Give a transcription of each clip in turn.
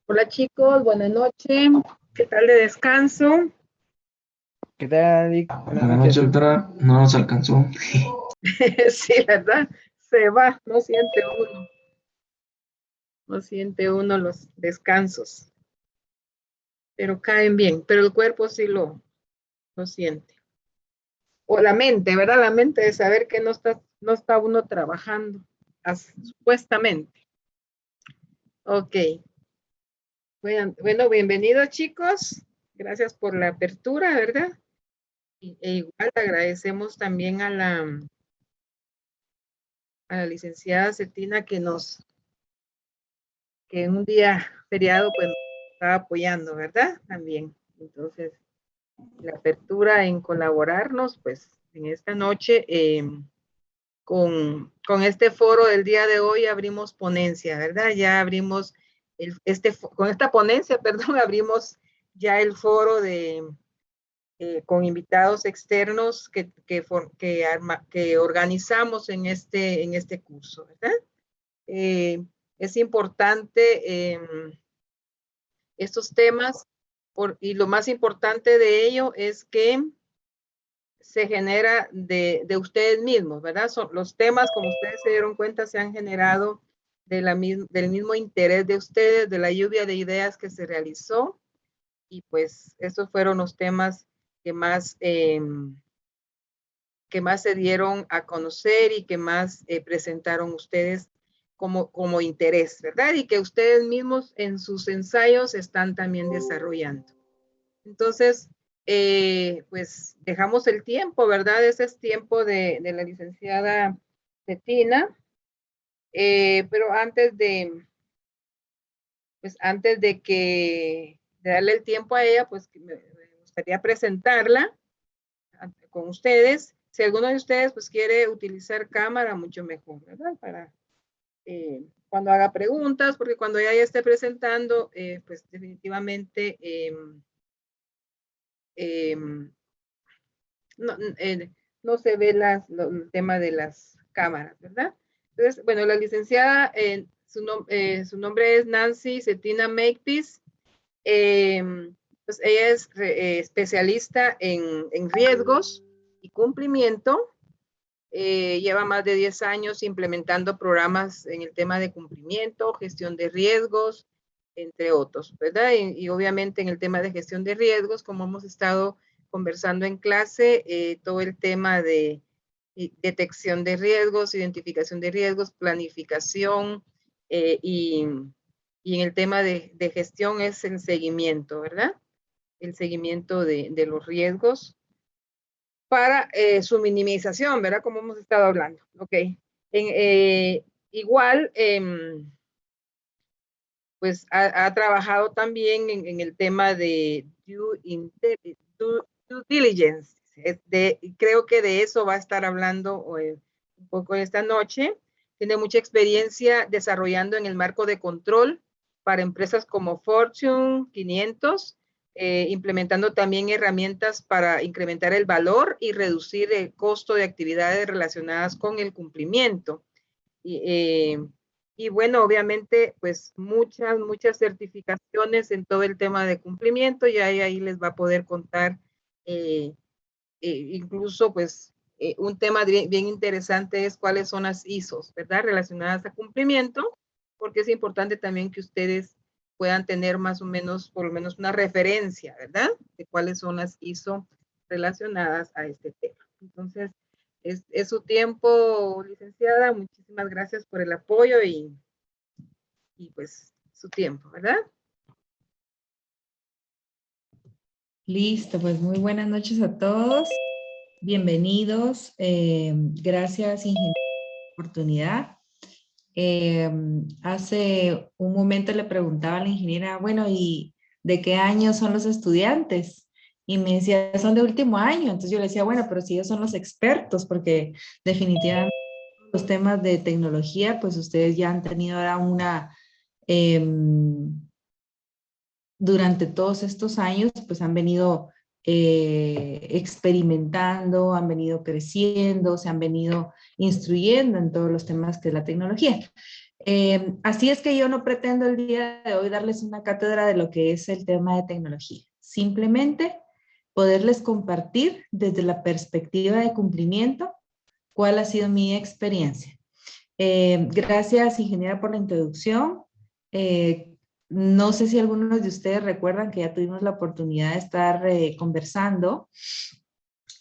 Hola chicos, buenas noches. ¿Qué tal de descanso? ¿Qué tal, Vic? Buenas Buenas noches, noches. doctora. No nos alcanzó. Sí, ¿verdad? Se va, no siente uno los descansos, pero caen bien, pero el cuerpo sí lo siente. O la mente, ¿verdad? La mente de saber que no está uno trabajando, supuestamente. Ok, bueno, bienvenidos chicos. Gracias por la apertura, ¿verdad? E igual agradecemos también a la licenciada Cetina que en un día feriado pues nos estaba apoyando, ¿verdad? También. Entonces, la apertura en colaborarnos, pues en esta noche con este foro del día de hoy abrimos ponencia, ¿verdad? Ya abrimos con esta ponencia, perdón, abrimos ya el foro con invitados externos que organizamos en este curso, ¿verdad? Eh, es importante estos temas y lo más importante de ello es que se genera de ustedes mismos, ¿verdad? Los temas, como ustedes se dieron cuenta, se han generado del mismo interés de ustedes, de la lluvia de ideas que se realizó, y pues esos fueron los temas que más, eh, que más se dieron a conocer y que más presentaron ustedes como interés, ¿verdad? Y que ustedes mismos en sus ensayos están también desarrollando. Entonces, pues dejamos el tiempo, ¿verdad? Ese es tiempo de la licenciada Cetina, pero antes de darle el tiempo a ella, pues me gustaría presentarla con ustedes. Si alguno de ustedes pues quiere utilizar cámara, mucho mejor, ¿verdad? Para cuando haga preguntas, porque cuando ella ya esté presentando, pues definitivamente no, no se ve el tema de las cámaras, ¿verdad? Entonces, bueno, la licenciada, su nombre es Nancy Cetina Makepeace. Eh, pues ella es especialista en riesgos y cumplimiento. Lleva más de 10 años implementando programas en el tema de cumplimiento, gestión de riesgos, entre otros, ¿verdad? Y obviamente en el tema de gestión de riesgos, como hemos estado conversando en clase, todo el tema de detección de riesgos, identificación de riesgos, planificación, y en el tema de gestión es el seguimiento, ¿verdad? El seguimiento de los riesgos para su minimización, ¿verdad? Como hemos estado hablando. Ok. Igual, pues ha trabajado también en el tema de due diligence. Creo que de eso va a estar hablando un poco esta noche. Tiene mucha experiencia desarrollando en el marco de control para empresas como Fortune 500, implementando también herramientas para incrementar el valor y reducir el costo de actividades relacionadas con el cumplimiento. Y, y bueno, obviamente, pues muchas certificaciones en todo el tema de cumplimiento, y ahí les va a poder contar eh, incluso, pues, un tema bien interesante es cuáles son las ISOs, ¿verdad? Relacionadas a cumplimiento, porque es importante también que ustedes puedan tener más o menos, por lo menos una referencia, ¿verdad? De cuáles son las ISO relacionadas a este tema. Entonces, es su tiempo, licenciada. Muchísimas gracias por el apoyo y pues su tiempo, ¿verdad? Listo, pues muy buenas noches a todos. Bienvenidos. Gracias, ingeniero, por la oportunidad. Hace un momento le preguntaba a la ingeniera, bueno, ¿y de qué año son los estudiantes? Y me decía, son de último año. Entonces yo le decía, bueno, pero si ellos son los expertos, porque definitivamente los temas de tecnología, pues ustedes ya han tenido ahora durante todos estos años, pues han venido experimentando, han venido creciendo, se han venido instruyendo en todos los temas que es la tecnología. Así es que yo no pretendo el día de hoy darles una cátedra de lo que es el tema de tecnología. Simplemente poderles compartir desde la perspectiva de cumplimiento cuál ha sido mi experiencia. Gracias, ingeniera, por la introducción. No sé si algunos de ustedes recuerdan que ya tuvimos la oportunidad de estar conversando.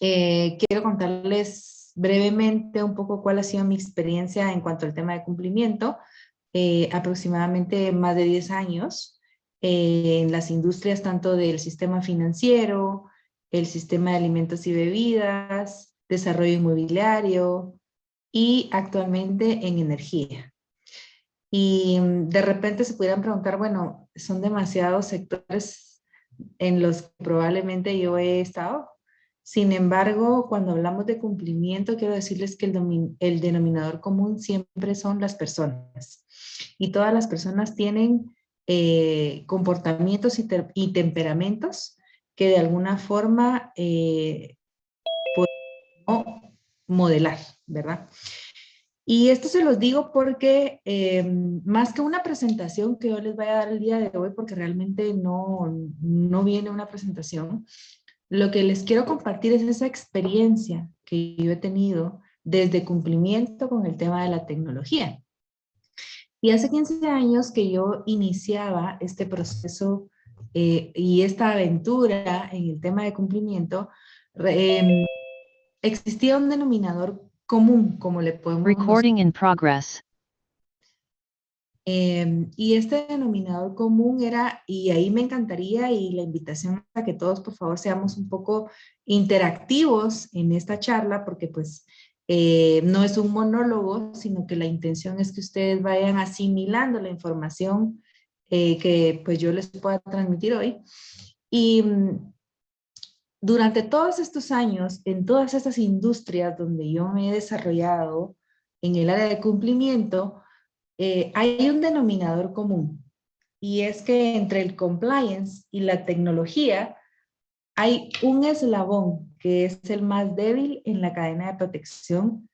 Quiero contarles brevemente un poco cuál ha sido mi experiencia en cuanto al tema de cumplimiento. Aproximadamente más de 10 años en las industrias tanto del sistema financiero, el sistema de alimentos y bebidas, desarrollo inmobiliario y actualmente en energía. Y de repente se pudieran preguntar, bueno, son demasiados sectores en los que probablemente yo he estado. Sin embargo, cuando hablamos de cumplimiento, quiero decirles que el denominador común siempre son las personas. Y todas las personas tienen comportamientos y temperamentos que de alguna forma podemos modelar, ¿verdad? Y esto se los digo porque más que una presentación que yo les voy a dar el día de hoy, porque realmente no viene una presentación, lo que les quiero compartir es esa experiencia que yo he tenido desde cumplimiento con el tema de la tecnología. Y hace 15 años que yo iniciaba este proceso y esta aventura en el tema de cumplimiento, existía un denominador común, como le podemos... Recording in progress. Y este denominador común era, y ahí me encantaría, y la invitación a que todos por favor seamos un poco interactivos en esta charla, porque pues no es un monólogo, sino que la intención es que ustedes vayan asimilando la información que pues yo les pueda transmitir hoy. Y durante todos estos años, en todas estas industrias donde yo me he desarrollado en el área de cumplimiento, hay un denominador común, y es que entre el compliance y la tecnología hay un eslabón que es el más débil en la cadena de protección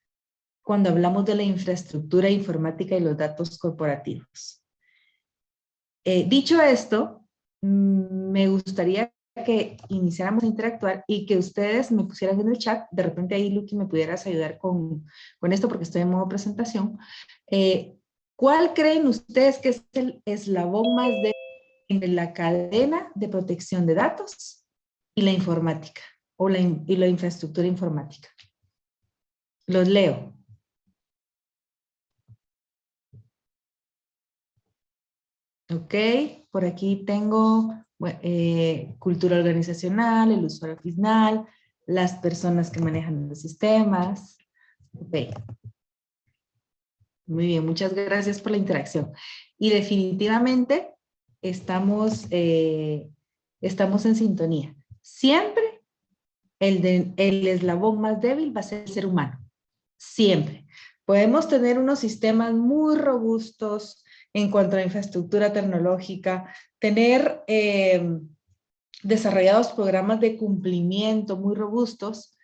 cuando hablamos de la infraestructura informática y los datos corporativos. Dicho esto, me gustaría que iniciáramos a interactuar y que ustedes me pusieran en el chat. De repente ahí, Luqui, me pudieras ayudar con esto porque estoy en modo presentación. ¿Cuál creen ustedes que es el eslabón más débil en la cadena de protección de datos y la informática y la infraestructura informática? Los leo. Ok, por aquí tengo cultura organizacional, el usuario final, las personas que manejan los sistemas. Ok. Muy bien, muchas gracias por la interacción. Y definitivamente estamos en sintonía. Siempre el eslabón más débil va a ser el ser humano. Siempre. Podemos tener unos sistemas muy robustos en cuanto a infraestructura tecnológica, tener desarrollados programas de cumplimiento muy robustos,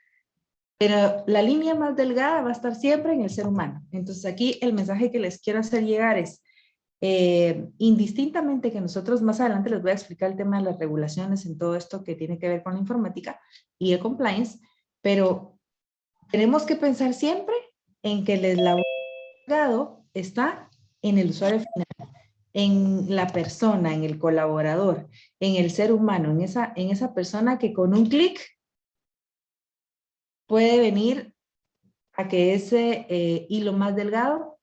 pero la línea más delgada va a estar siempre en el ser humano. Entonces aquí el mensaje que les quiero hacer llegar es, indistintamente que nosotros más adelante les voy a explicar el tema de las regulaciones en todo esto que tiene que ver con la informática y el compliance, pero tenemos que pensar siempre en que el eslabón delgado está en el usuario final, en la persona, en el colaborador, en el ser humano, en esa persona que con un clic puede venir a que ese hilo más delgado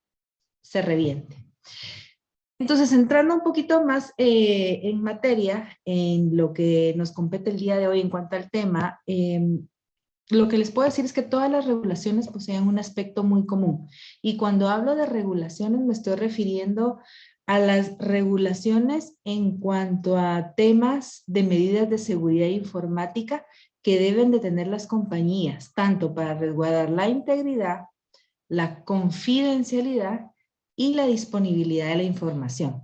se reviente. Entonces, entrando un poquito más en materia, en lo que nos compete el día de hoy en cuanto al tema, lo que les puedo decir es que todas las regulaciones poseen un aspecto muy común. Y cuando hablo de regulaciones me estoy refiriendo a las regulaciones en cuanto a temas de medidas de seguridad informática que deben de tener las compañías, tanto para resguardar la integridad, la confidencialidad y la disponibilidad de la información.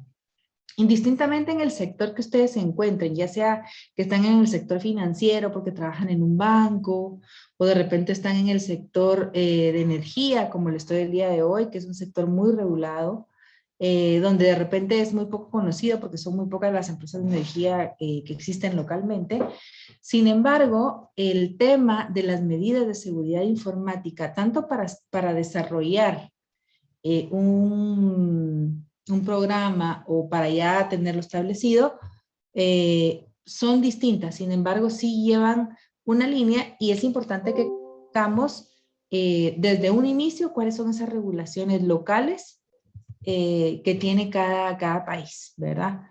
Indistintamente en el sector que ustedes se encuentren, ya sea que están en el sector financiero porque trabajan en un banco, o de repente están en el sector de energía, como lo estoy el día de hoy, que es un sector muy regulado, donde de repente es muy poco conocido porque son muy pocas las empresas de energía que existen localmente. Sin embargo, el tema de las medidas de seguridad informática, tanto para desarrollar un programa o para ya tenerlo establecido, son distintas. Sin embargo, sí llevan una línea y es importante que tengamos desde un inicio cuáles son esas regulaciones locales que tiene cada país, ¿verdad?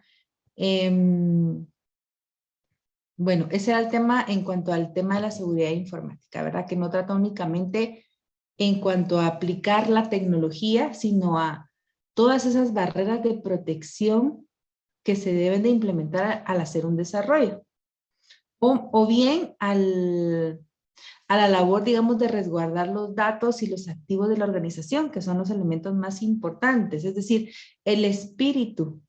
Bueno, ese era el tema en cuanto al tema de la seguridad informática, ¿verdad? Que no trata únicamente en cuanto a aplicar la tecnología, sino a todas esas barreras de protección que se deben de implementar al hacer un desarrollo. O bien a la labor, digamos, de resguardar los datos y los activos de la organización, que son los elementos más importantes. Es decir, el espíritu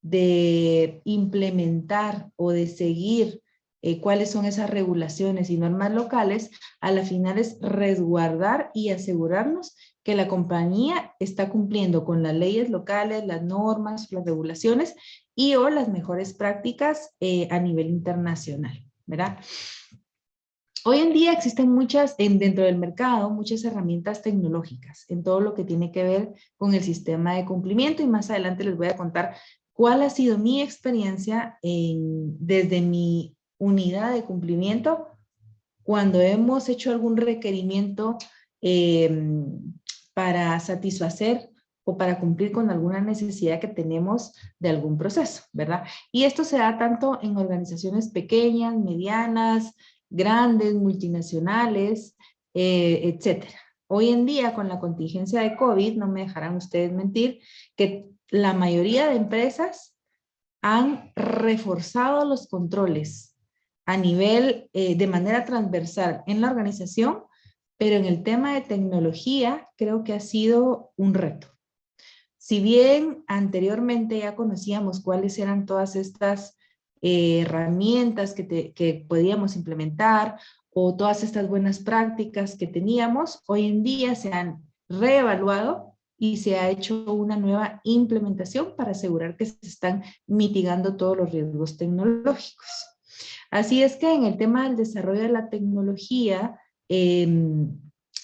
de implementar o de seguir cuáles son esas regulaciones y normas locales, a la final es resguardar y asegurarnos que la compañía está cumpliendo con las leyes locales, las normas, las regulaciones y o las mejores prácticas a nivel internacional, ¿verdad? Hoy en día existen dentro del mercado, muchas herramientas tecnológicas en todo lo que tiene que ver con el sistema de cumplimiento y más adelante les voy a contar cuál ha sido mi experiencia desde mi unidad de cumplimiento cuando hemos hecho algún requerimiento para satisfacer o para cumplir con alguna necesidad que tenemos de algún proceso, ¿verdad? Y esto se da tanto en organizaciones pequeñas, medianas, grandes, multinacionales, etcétera. Hoy en día, con la contingencia de COVID, no me dejarán ustedes mentir, que la mayoría de empresas han reforzado los controles a nivel, de manera transversal en la organización, pero en el tema de tecnología creo que ha sido un reto. Si bien anteriormente ya conocíamos cuáles eran todas estas herramientas que podíamos implementar o todas estas buenas prácticas que teníamos, hoy en día se han reevaluado y se ha hecho una nueva implementación para asegurar que se están mitigando todos los riesgos tecnológicos. Así es que en el tema del desarrollo de la tecnología,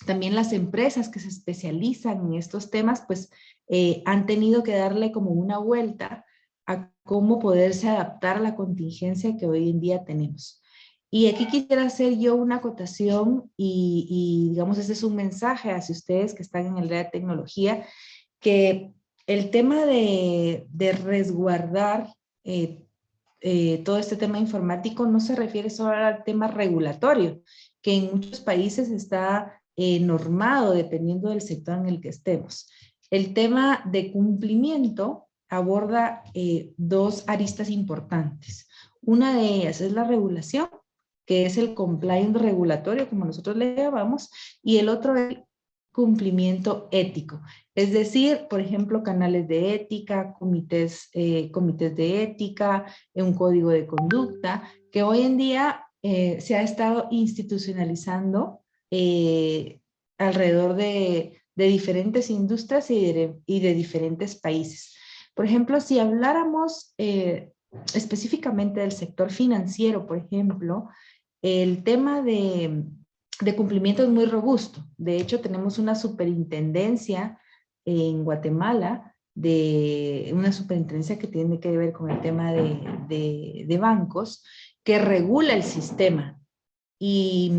también las empresas que se especializan en estos temas, pues han tenido que darle como una vuelta a cómo poderse adaptar a la contingencia que hoy en día tenemos. Y aquí quisiera hacer yo una acotación y digamos, ese es un mensaje hacia ustedes que están en el área de tecnología, que el tema de resguardar todo este tema informático no se refiere solo al tema regulatorio, que en muchos países está normado dependiendo del sector en el que estemos. El tema de cumplimiento aborda dos aristas importantes. Una de ellas es la regulación, que es el compliance regulatorio, como nosotros le llamamos, y el otro es el cumplimiento ético. Es decir, por ejemplo, canales de ética, comités de ética, un código de conducta, que hoy en día se ha estado institucionalizando alrededor de diferentes industrias y de diferentes países. Por ejemplo, si habláramos específicamente del sector financiero, por ejemplo, el tema de cumplimiento es muy robusto. De hecho, tenemos una superintendencia en Guatemala, una superintendencia que tiene que ver con el tema de bancos, que regula el sistema. Y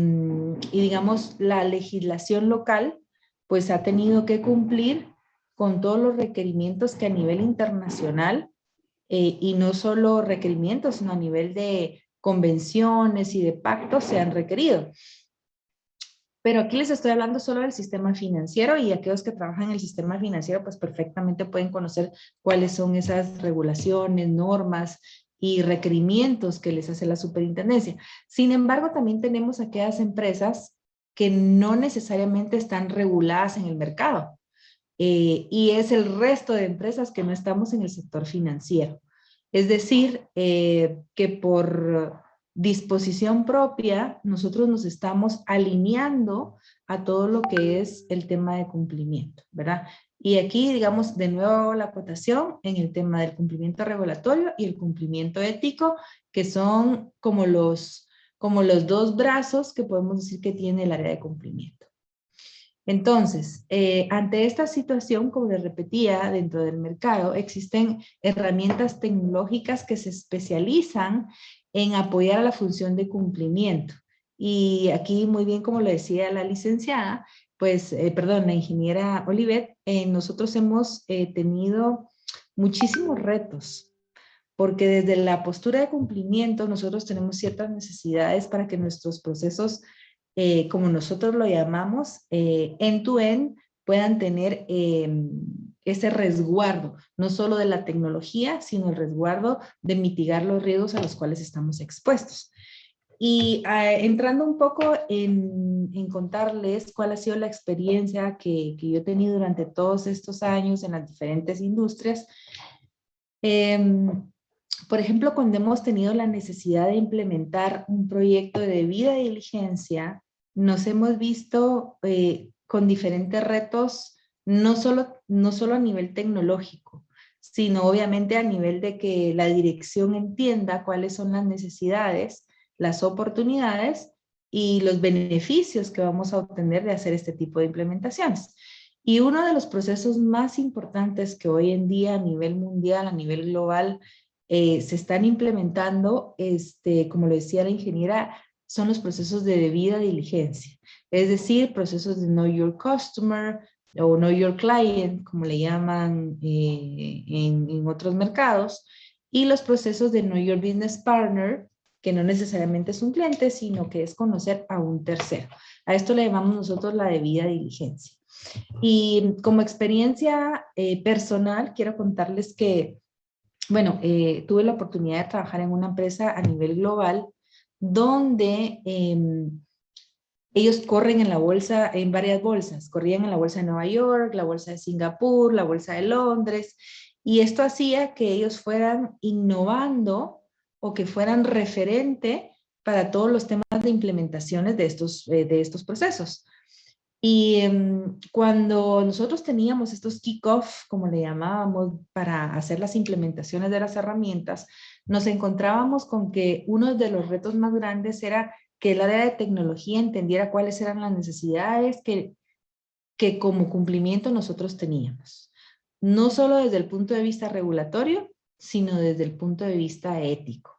digamos, la legislación local, pues ha tenido que cumplir con todos los requerimientos que a nivel internacional, y no solo requerimientos, sino a nivel de convenciones y de pactos se han requerido. Pero aquí les estoy hablando solo del sistema financiero y aquellos que trabajan en el sistema financiero pues perfectamente pueden conocer cuáles son esas regulaciones, normas y requerimientos que les hace la superintendencia. Sin embargo, también tenemos aquellas empresas que no necesariamente están reguladas en el mercado. Y es el resto de empresas que no estamos en el sector financiero. Es decir, que por disposición propia, nosotros nos estamos alineando a todo lo que es el tema de cumplimiento, ¿verdad? Y aquí, digamos, de nuevo la acotación en el tema del cumplimiento regulatorio y el cumplimiento ético, que son como los dos brazos que podemos decir que tiene el área de cumplimiento. Entonces, ante esta situación, como les repetía, dentro del mercado existen herramientas tecnológicas que se especializan en apoyar a la función de cumplimiento. Y aquí, muy bien, como lo decía la licenciada, pues, perdón, la ingeniera Olivet, nosotros hemos tenido muchísimos retos, porque desde la postura de cumplimiento nosotros tenemos ciertas necesidades para que nuestros procesos, como nosotros lo llamamos, end-to-end, puedan tener ese resguardo, no solo de la tecnología, sino el resguardo de mitigar los riesgos a los cuales estamos expuestos. Y entrando un poco en contarles cuál ha sido la experiencia que yo he tenido durante todos estos años en las diferentes industrias. Por ejemplo, cuando hemos tenido la necesidad de implementar un proyecto de debida diligencia, nos hemos visto con diferentes retos, no solo a nivel tecnológico, sino obviamente a nivel de que la dirección entienda cuáles son las necesidades, las oportunidades y los beneficios que vamos a obtener de hacer este tipo de implementaciones. Y uno de los procesos más importantes que hoy en día a nivel mundial, a nivel global, se están implementando, como lo decía la ingeniera, son los procesos de debida diligencia. Es decir, procesos de Know Your Customer o Know Your Client, como le llaman en otros mercados, y los procesos de Know Your Business Partner, que no necesariamente es un cliente, sino que es conocer a un tercero. A esto le llamamos nosotros la debida diligencia. Y como experiencia personal, quiero contarles que, bueno, tuve la oportunidad de trabajar en una empresa a nivel global donde ellos corren en la bolsa, en varias bolsas. Corrían en la bolsa de Nueva York, la bolsa de Singapur, la bolsa de Londres, y esto hacía que ellos fueran innovando o que fueran referente para todos los temas de implementaciones de estos procesos. Y cuando nosotros teníamos estos kick-off, como le llamábamos, para hacer las implementaciones de las herramientas, nos encontrábamos con que uno de los retos más grandes era que el área de tecnología entendiera cuáles eran las necesidades que como cumplimiento nosotros teníamos. No solo desde el punto de vista regulatorio, sino desde el punto de vista ético.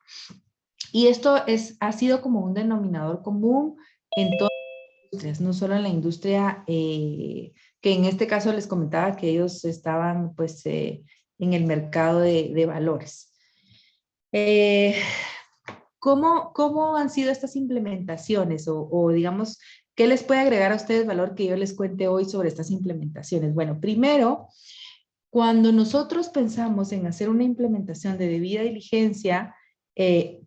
Y esto ha sido como un denominador común en todas las industrias, no solo en la industria que en este caso les comentaba que ellos estaban pues en el mercado de valores. ¿Cómo han sido estas implementaciones? O digamos, ¿qué les puede agregar a ustedes valor que yo les cuente hoy sobre estas implementaciones? Bueno, primero, cuando nosotros pensamos en hacer una implementación de debida diligencia,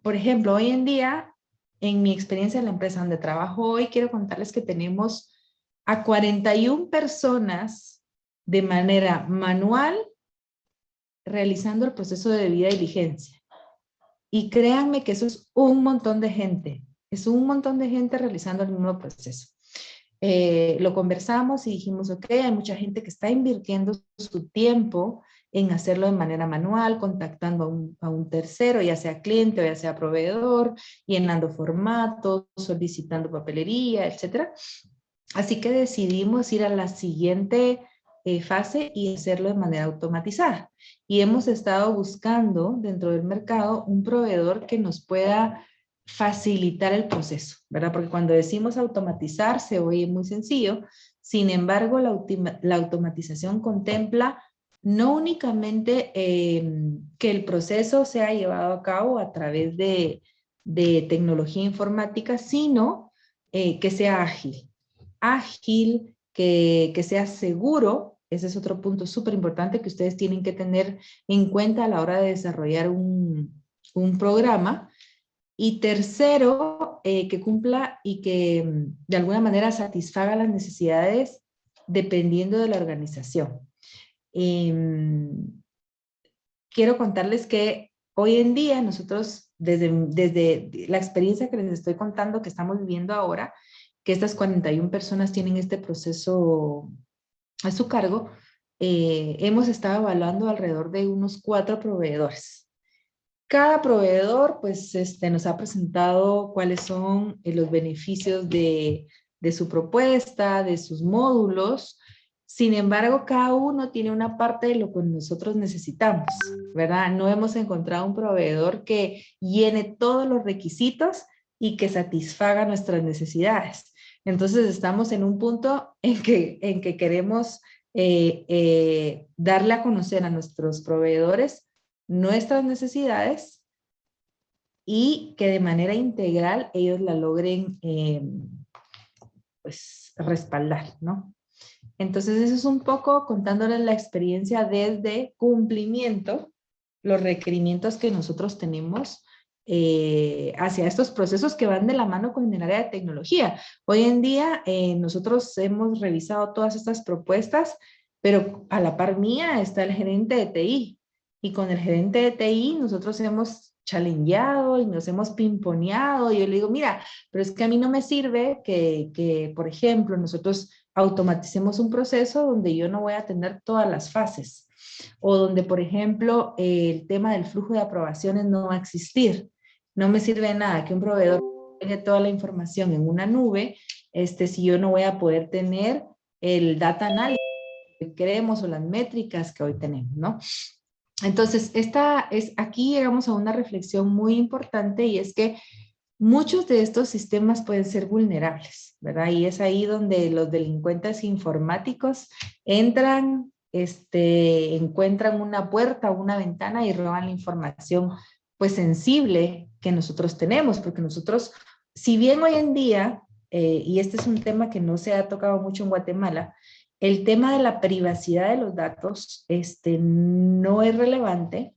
por ejemplo, hoy en día, en mi experiencia en la empresa donde trabajo hoy, quiero contarles que tenemos a 41 personas de manera manual realizando el proceso de debida diligencia. Y créanme que eso es un montón de gente. Es un montón de gente realizando el mismo proceso. Lo conversamos y dijimos, ok, hay mucha gente que está invirtiendo su tiempo en hacerlo de manera manual, contactando a un tercero, ya sea cliente o ya sea proveedor, llenando formatos, solicitando papelería, etc. Así que decidimos ir a la siguiente fase y hacerlo de manera automatizada. Y hemos estado buscando dentro del mercado un proveedor que nos pueda facilitar el proceso, ¿verdad? Porque cuando decimos automatizar se oye muy sencillo, sin embargo la automatización contempla no únicamente que el proceso sea llevado a cabo a través de tecnología informática, sino que sea ágil, que sea seguro. Ese es otro punto súper importante que ustedes tienen que tener en cuenta a la hora de desarrollar un programa. Y tercero, que cumpla y que de alguna manera satisfaga las necesidades dependiendo de la organización. Quiero contarles que hoy en día nosotros, desde la experiencia que les estoy contando que estamos viviendo ahora, que estas 41 personas tienen este proceso a su cargo, hemos estado evaluando alrededor de unos 4 proveedores. Cada proveedor pues nos ha presentado cuáles son los beneficios de su propuesta, de sus módulos. Sin embargo, cada uno tiene una parte de lo que nosotros necesitamos, ¿verdad? No hemos encontrado un proveedor que llene todos los requisitos y que satisfaga nuestras necesidades. Entonces estamos en un punto en que queremos darle a conocer a nuestros proveedores nuestras necesidades y que de manera integral ellos la logren pues respaldar, ¿no? Entonces eso es un poco contándoles la experiencia desde cumplimiento, los requerimientos que nosotros tenemos hacia estos procesos que van de la mano con el área de tecnología. Hoy en día nosotros hemos revisado todas estas propuestas, pero a la par mía está el gerente de TI. Y con el gerente de TI nosotros hemos challengeado y nos hemos pimponeado. Y yo le digo, mira, pero es que a mí no me sirve que por ejemplo, nosotros automaticemos un proceso donde yo no voy a tener todas las fases. O donde, por ejemplo, el tema del flujo de aprobaciones no va a existir. No me sirve de nada que un proveedor tenga toda la información en una nube, si yo no voy a poder tener el data analysis que queremos o las métricas que hoy tenemos, ¿no? Entonces, aquí llegamos a una reflexión muy importante y es que muchos de estos sistemas pueden ser vulnerables, ¿verdad? Y es ahí donde los delincuentes informáticos entran, encuentran una puerta o una ventana y roban la información, pues, sensible que nosotros tenemos, porque nosotros, si bien hoy en día, y este es un tema que no se ha tocado mucho en Guatemala, el tema de la privacidad de los datos, no es relevante.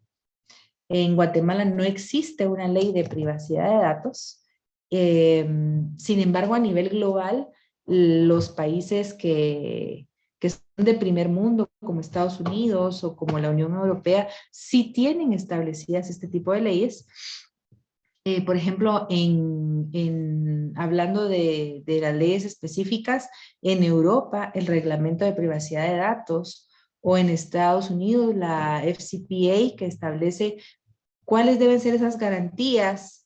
En Guatemala no existe una ley de privacidad de datos. Sin embargo, a nivel global, los países que son de primer mundo, como Estados Unidos o como la Unión Europea, sí tienen establecidas este tipo de leyes. Por ejemplo, hablando de las leyes específicas, en Europa, el reglamento de privacidad de datos, o en Estados Unidos, la FCPA, que establece cuáles deben ser esas garantías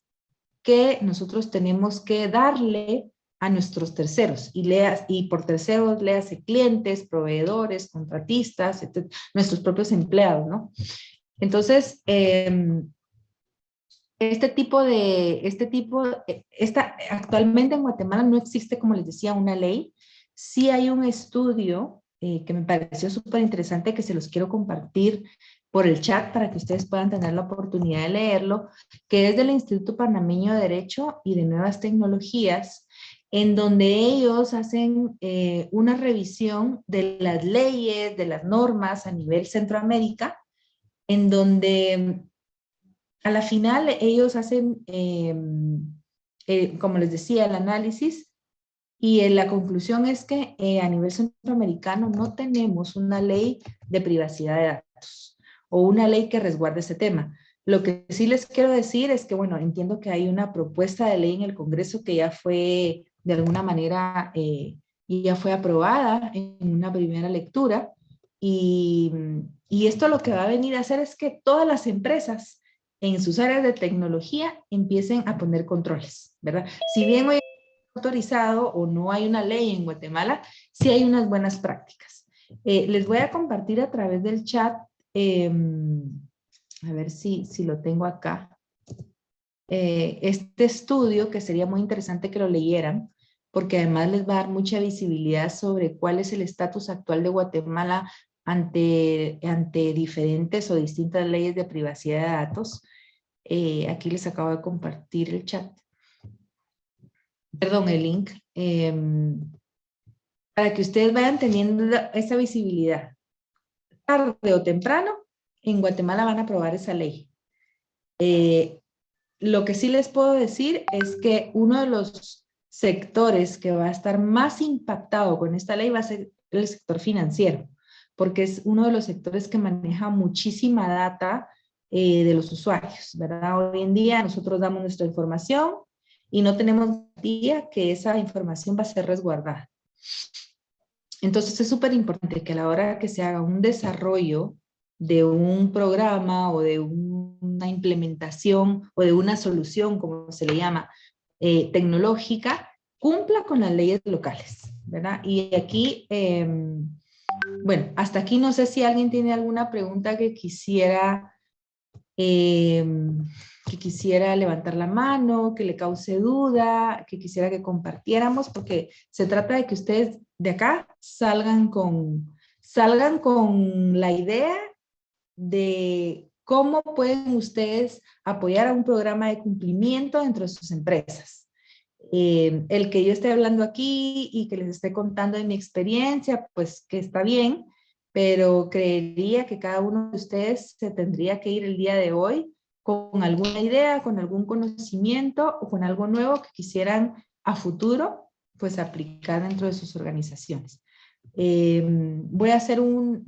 que nosotros tenemos que darle a nuestros terceros. Y por terceros, léase clientes, proveedores, contratistas, etc., nuestros propios empleados, ¿no? Entonces, actualmente en Guatemala no existe, como les decía, una ley. Sí hay un estudio que me pareció súper interesante, que se los quiero compartir por el chat para que ustedes puedan tener la oportunidad de leerlo, que es del Instituto Panameño de Derecho y de Nuevas Tecnologías, en donde ellos hacen una revisión de las leyes, de las normas a nivel Centroamérica, en donde a la final ellos hacen, como les decía, el análisis, y la conclusión es que a nivel centroamericano no tenemos una ley de privacidad de datos o una ley que resguarde ese tema. Lo que sí les quiero decir es que, bueno, entiendo que hay una propuesta de ley en el Congreso que ya fue, de alguna manera, ya fue aprobada en una primera lectura, y esto lo que va a venir a hacer es que todas las empresas en sus áreas de tecnología empiecen a poner controles, ¿verdad? Si bien hoy autorizado o no hay una ley en Guatemala, sí hay unas buenas prácticas. Les voy a compartir a través del chat, a ver si lo tengo acá, este estudio, que sería muy interesante que lo leyeran, porque además les va a dar mucha visibilidad sobre cuál es el estatus actual de Guatemala ante diferentes o distintas leyes de privacidad de datos. Aquí les acabo de compartir el chat. Perdón, el link, para que ustedes vayan teniendo esa visibilidad. Tarde o temprano, en Guatemala van a aprobar esa ley. Lo que sí les puedo decir es que uno de los sectores que va a estar más impactado con esta ley va a ser el sector financiero, porque es uno de los sectores que maneja muchísima data de los usuarios, ¿verdad? Hoy en día nosotros damos nuestra información y no tenemos garantía que esa información va a ser resguardada. Entonces es súper importante que a la hora que se haga un desarrollo de un programa o de una implementación o de una solución, como se le llama, tecnológica, cumpla con las leyes locales, ¿verdad? Y aquí, bueno, hasta aquí no sé si alguien tiene alguna pregunta eh, que quisiera levantar la mano, que le cause duda, que quisiera que compartiéramos, porque se trata de que ustedes de acá salgan con la idea de cómo pueden ustedes apoyar a un programa de cumplimiento dentro de sus empresas. El que yo esté hablando aquí y que les esté contando de mi experiencia, pues que está bien, pero creería que cada uno de ustedes se tendría que ir el día de hoy con alguna idea, con algún conocimiento o con algo nuevo que quisieran a futuro, pues aplicar dentro de sus organizaciones. Voy a hacer una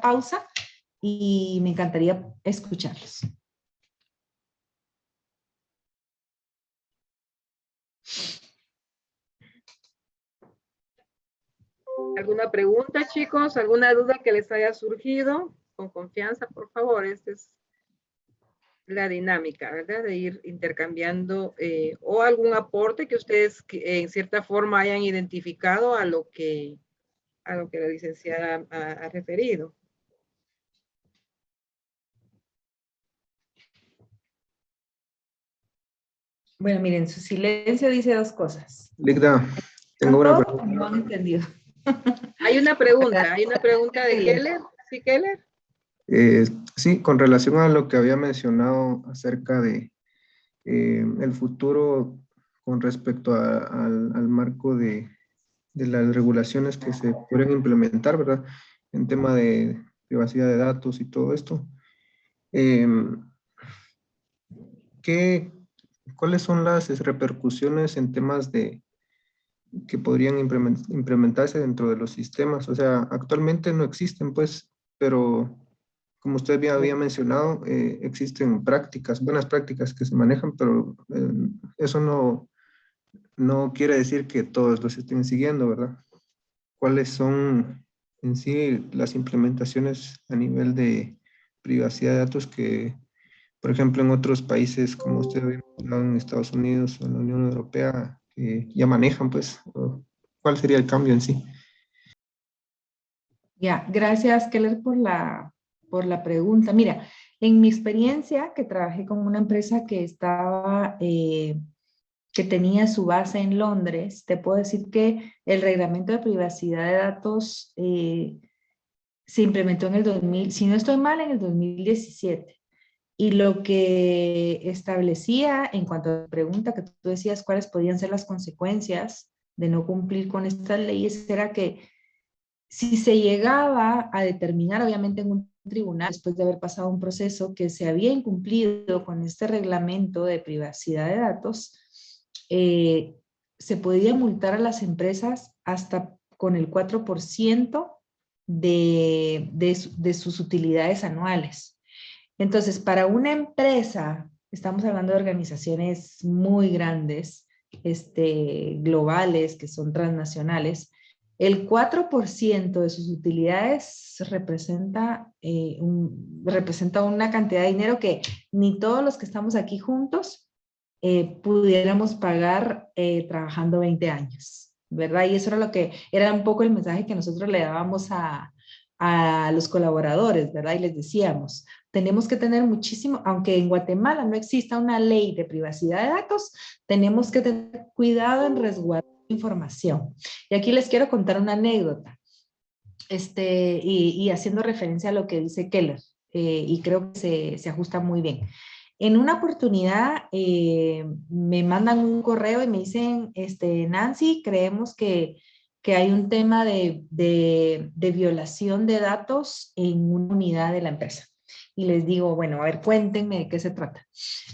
pausa y me encantaría escucharlos. ¿Alguna pregunta, chicos? ¿Alguna duda que les haya surgido? Con confianza, por favor. Esta es la dinámica, ¿verdad? De ir intercambiando o algún aporte que ustedes en cierta forma hayan identificado a lo que la licenciada ha referido. Bueno, miren, su silencio dice dos cosas. Ligda, tengo una No pregunta. han entendido. Hay una pregunta de Keller. ¿Sí, Keller? Sí, con relación a lo que había mencionado acerca de el futuro con respecto al marco de las regulaciones que se pueden implementar, ¿verdad? En tema de privacidad de datos y todo esto. ¿Qué, ¿Cuáles son las repercusiones en temas que podrían implementarse dentro de los sistemas? O sea, actualmente no existen, pues, pero como usted bien había mencionado, existen prácticas, buenas prácticas que se manejan, pero eso no quiere decir que todos los estén siguiendo, ¿verdad? ¿Cuáles son en sí las implementaciones a nivel de privacidad de datos que, por ejemplo, en otros países, como usted había mencionado, en Estados Unidos o en la Unión Europea, que ya manejan, pues, ¿cuál sería el cambio en sí? Ya, gracias, Keller, por la pregunta. Mira, en mi experiencia, que trabajé con una empresa que tenía su base en Londres, te puedo decir que el reglamento de privacidad de datos se implementó en el 2000, si no estoy mal, en el 2017. Y lo que establecía en cuanto a la pregunta que tú decías, cuáles podían ser las consecuencias de no cumplir con estas leyes, era que si se llegaba a determinar, obviamente en un tribunal, después de haber pasado un proceso, que se había incumplido con este reglamento de privacidad de datos, se podía multar a las empresas hasta con el 4% de sus utilidades anuales. Entonces, para una empresa, estamos hablando de organizaciones muy grandes, globales, que son transnacionales, el 4% de sus utilidades representa una cantidad de dinero que ni todos los que estamos aquí juntos pudiéramos pagar trabajando 20 años, ¿verdad? Y eso era un poco el mensaje que nosotros le dábamos a los colaboradores, ¿verdad? Y les decíamos, tenemos que tener muchísimo, aunque en Guatemala no exista una ley de privacidad de datos, tenemos que tener cuidado en resguardar información. Y aquí les quiero contar una anécdota, y haciendo referencia a lo que dice Keller, y creo que se ajusta muy bien. En una oportunidad me mandan un correo y me dicen, Nancy, creemos que hay un tema de violación de datos en una unidad de la empresa. Y les digo, bueno, a ver, cuéntenme de qué se trata.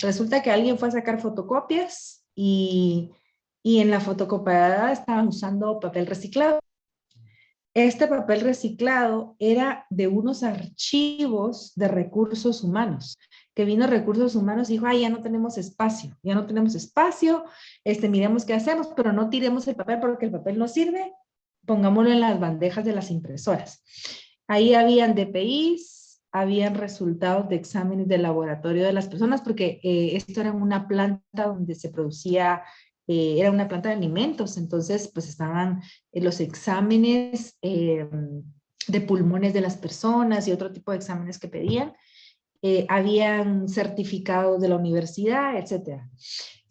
Resulta que alguien fue a sacar fotocopias y en la fotocopiadora estaban usando papel reciclado. este papel reciclado era de unos archivos de recursos humanos, que vino recursos humanos y dijo, ay, ya no tenemos espacio, miremos qué hacemos, pero no tiremos el papel porque el papel no sirve, pongámoslo en las bandejas de las impresoras. Ahí habían DPIs, habían resultados de exámenes de laboratorio de las personas, porque esto era una planta donde se producía, era una planta de alimentos, entonces pues estaban los exámenes de pulmones de las personas y otro tipo de exámenes que pedían. Habían certificados de la universidad, etcétera.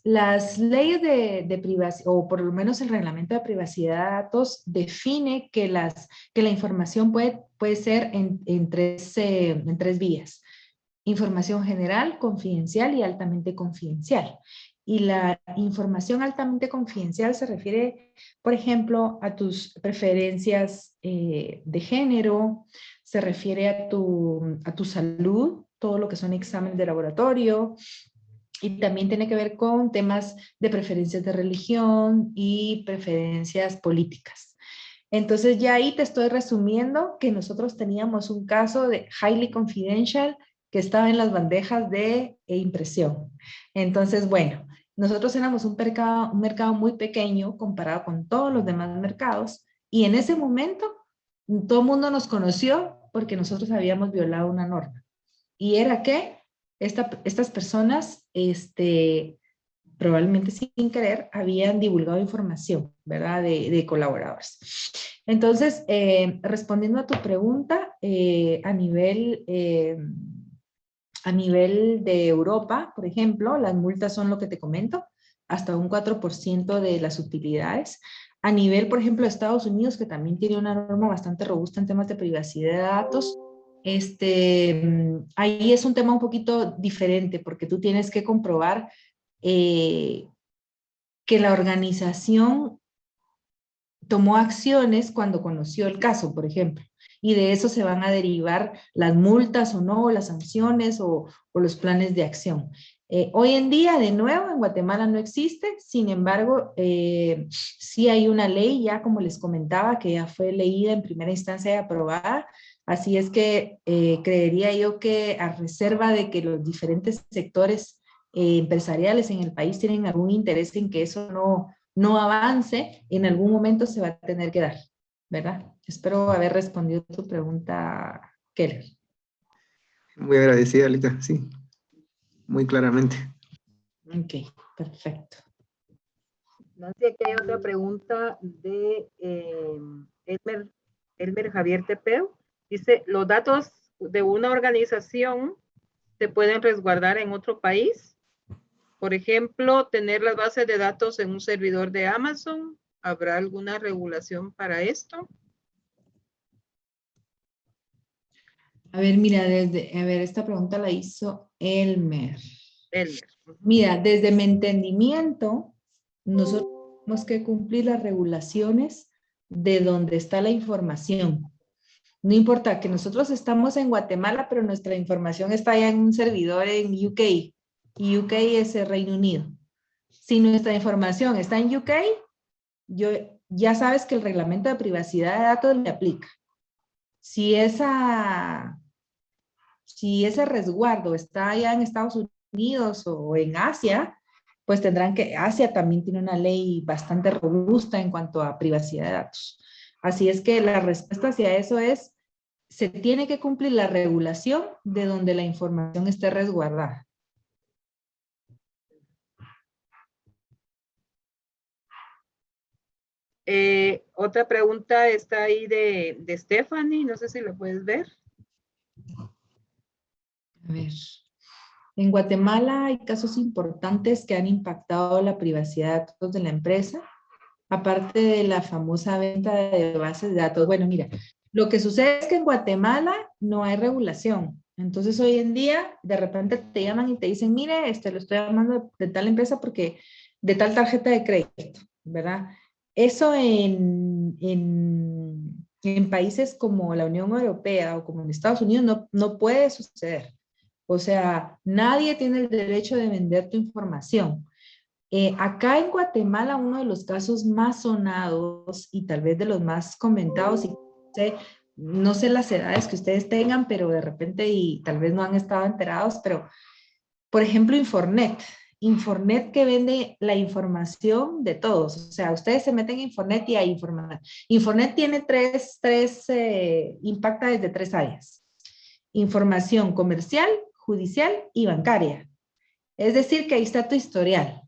Las leyes de privacidad, o por lo menos el reglamento de privacidad de datos, define que la información puede ser en tres vías. Información general, confidencial y altamente confidencial. Y la información altamente confidencial se refiere, por ejemplo, a tus preferencias de género, se refiere a tu salud, todo lo que son exámenes de laboratorio, y también tiene que ver con temas de preferencias de religión y preferencias políticas. Entonces ya ahí te estoy resumiendo que nosotros teníamos un caso de highly confidential que estaba en las bandejas de impresión. Entonces, bueno, nosotros éramos un mercado muy pequeño comparado con todos los demás mercados, y en ese momento todo el mundo nos conoció porque nosotros habíamos violado una norma. Y era que estas personas, probablemente sin querer, habían divulgado información, ¿verdad? De colaboradores. Entonces, respondiendo a tu pregunta, a nivel de Europa, por ejemplo, las multas son lo que te comento, hasta un 4% de las utilidades. A nivel, por ejemplo, de Estados Unidos, que también tiene una norma bastante robusta en temas de privacidad de datos, ahí es un tema un poquito diferente, porque tú tienes que comprobar que la organización tomó acciones cuando conoció el caso, por ejemplo, y de eso se van a derivar las multas o no, las sanciones o los planes de acción. Hoy en día, de nuevo, en Guatemala no existe, sin embargo, sí hay una ley, ya como les comentaba, que ya fue leída en primera instancia y aprobada, así es que creería yo que, a reserva de que los diferentes sectores empresariales en el país tienen algún interés en que eso no avance, en algún momento se va a tener que dar, ¿verdad? Espero haber respondido tu pregunta, Keller. Muy agradecida, Alika, sí, muy claramente. Ok, perfecto. No sé, aquí hay otra pregunta de Elmer Javier Tepeo. Dice, ¿los datos de una organización se pueden resguardar en otro país? Por ejemplo, tener las bases de datos en un servidor de Amazon. ¿Habrá alguna regulación para esto? A ver, mira, esta pregunta la hizo Elmer. Elmer. Mira, desde mi entendimiento, nosotros tenemos que cumplir las regulaciones de donde está la información. No importa que nosotros estamos en Guatemala, pero nuestra información está allá en un servidor en UK. Y UK es el Reino Unido. Si nuestra información está en UK, ya sabes que el reglamento de privacidad de datos le aplica. Si ese resguardo está allá en Estados Unidos o en Asia, pues Asia también tiene una ley bastante robusta en cuanto a privacidad de datos. Así es que la respuesta hacia eso es, se tiene que cumplir la regulación de donde la información esté resguardada. Otra pregunta está ahí de Stephanie, no sé si la puedes ver. A ver. En Guatemala hay casos importantes que han impactado la privacidad de datos de la empresa, aparte de la famosa venta de bases de datos. Bueno, mira, lo que sucede es que en Guatemala no hay regulación. Entonces, hoy en día, de repente te llaman y te dicen, mire, lo estoy llamando de tal empresa porque de tal tarjeta de crédito, ¿verdad? Eso en países como la Unión Europea o como en Estados Unidos no puede suceder. O sea, nadie tiene el derecho de vender tu información. Acá en Guatemala, uno de los casos más sonados y tal vez de los más comentados y sé, no sé las edades que ustedes tengan, pero de repente y tal vez no han estado enterados, pero por ejemplo, Infornet. Infornet que vende la información de todos. O sea, ustedes se meten en Infornet y hay información. Infornet tiene impacta desde 3 áreas. Información comercial, judicial y bancaria. Es decir, que ahí está tu historial.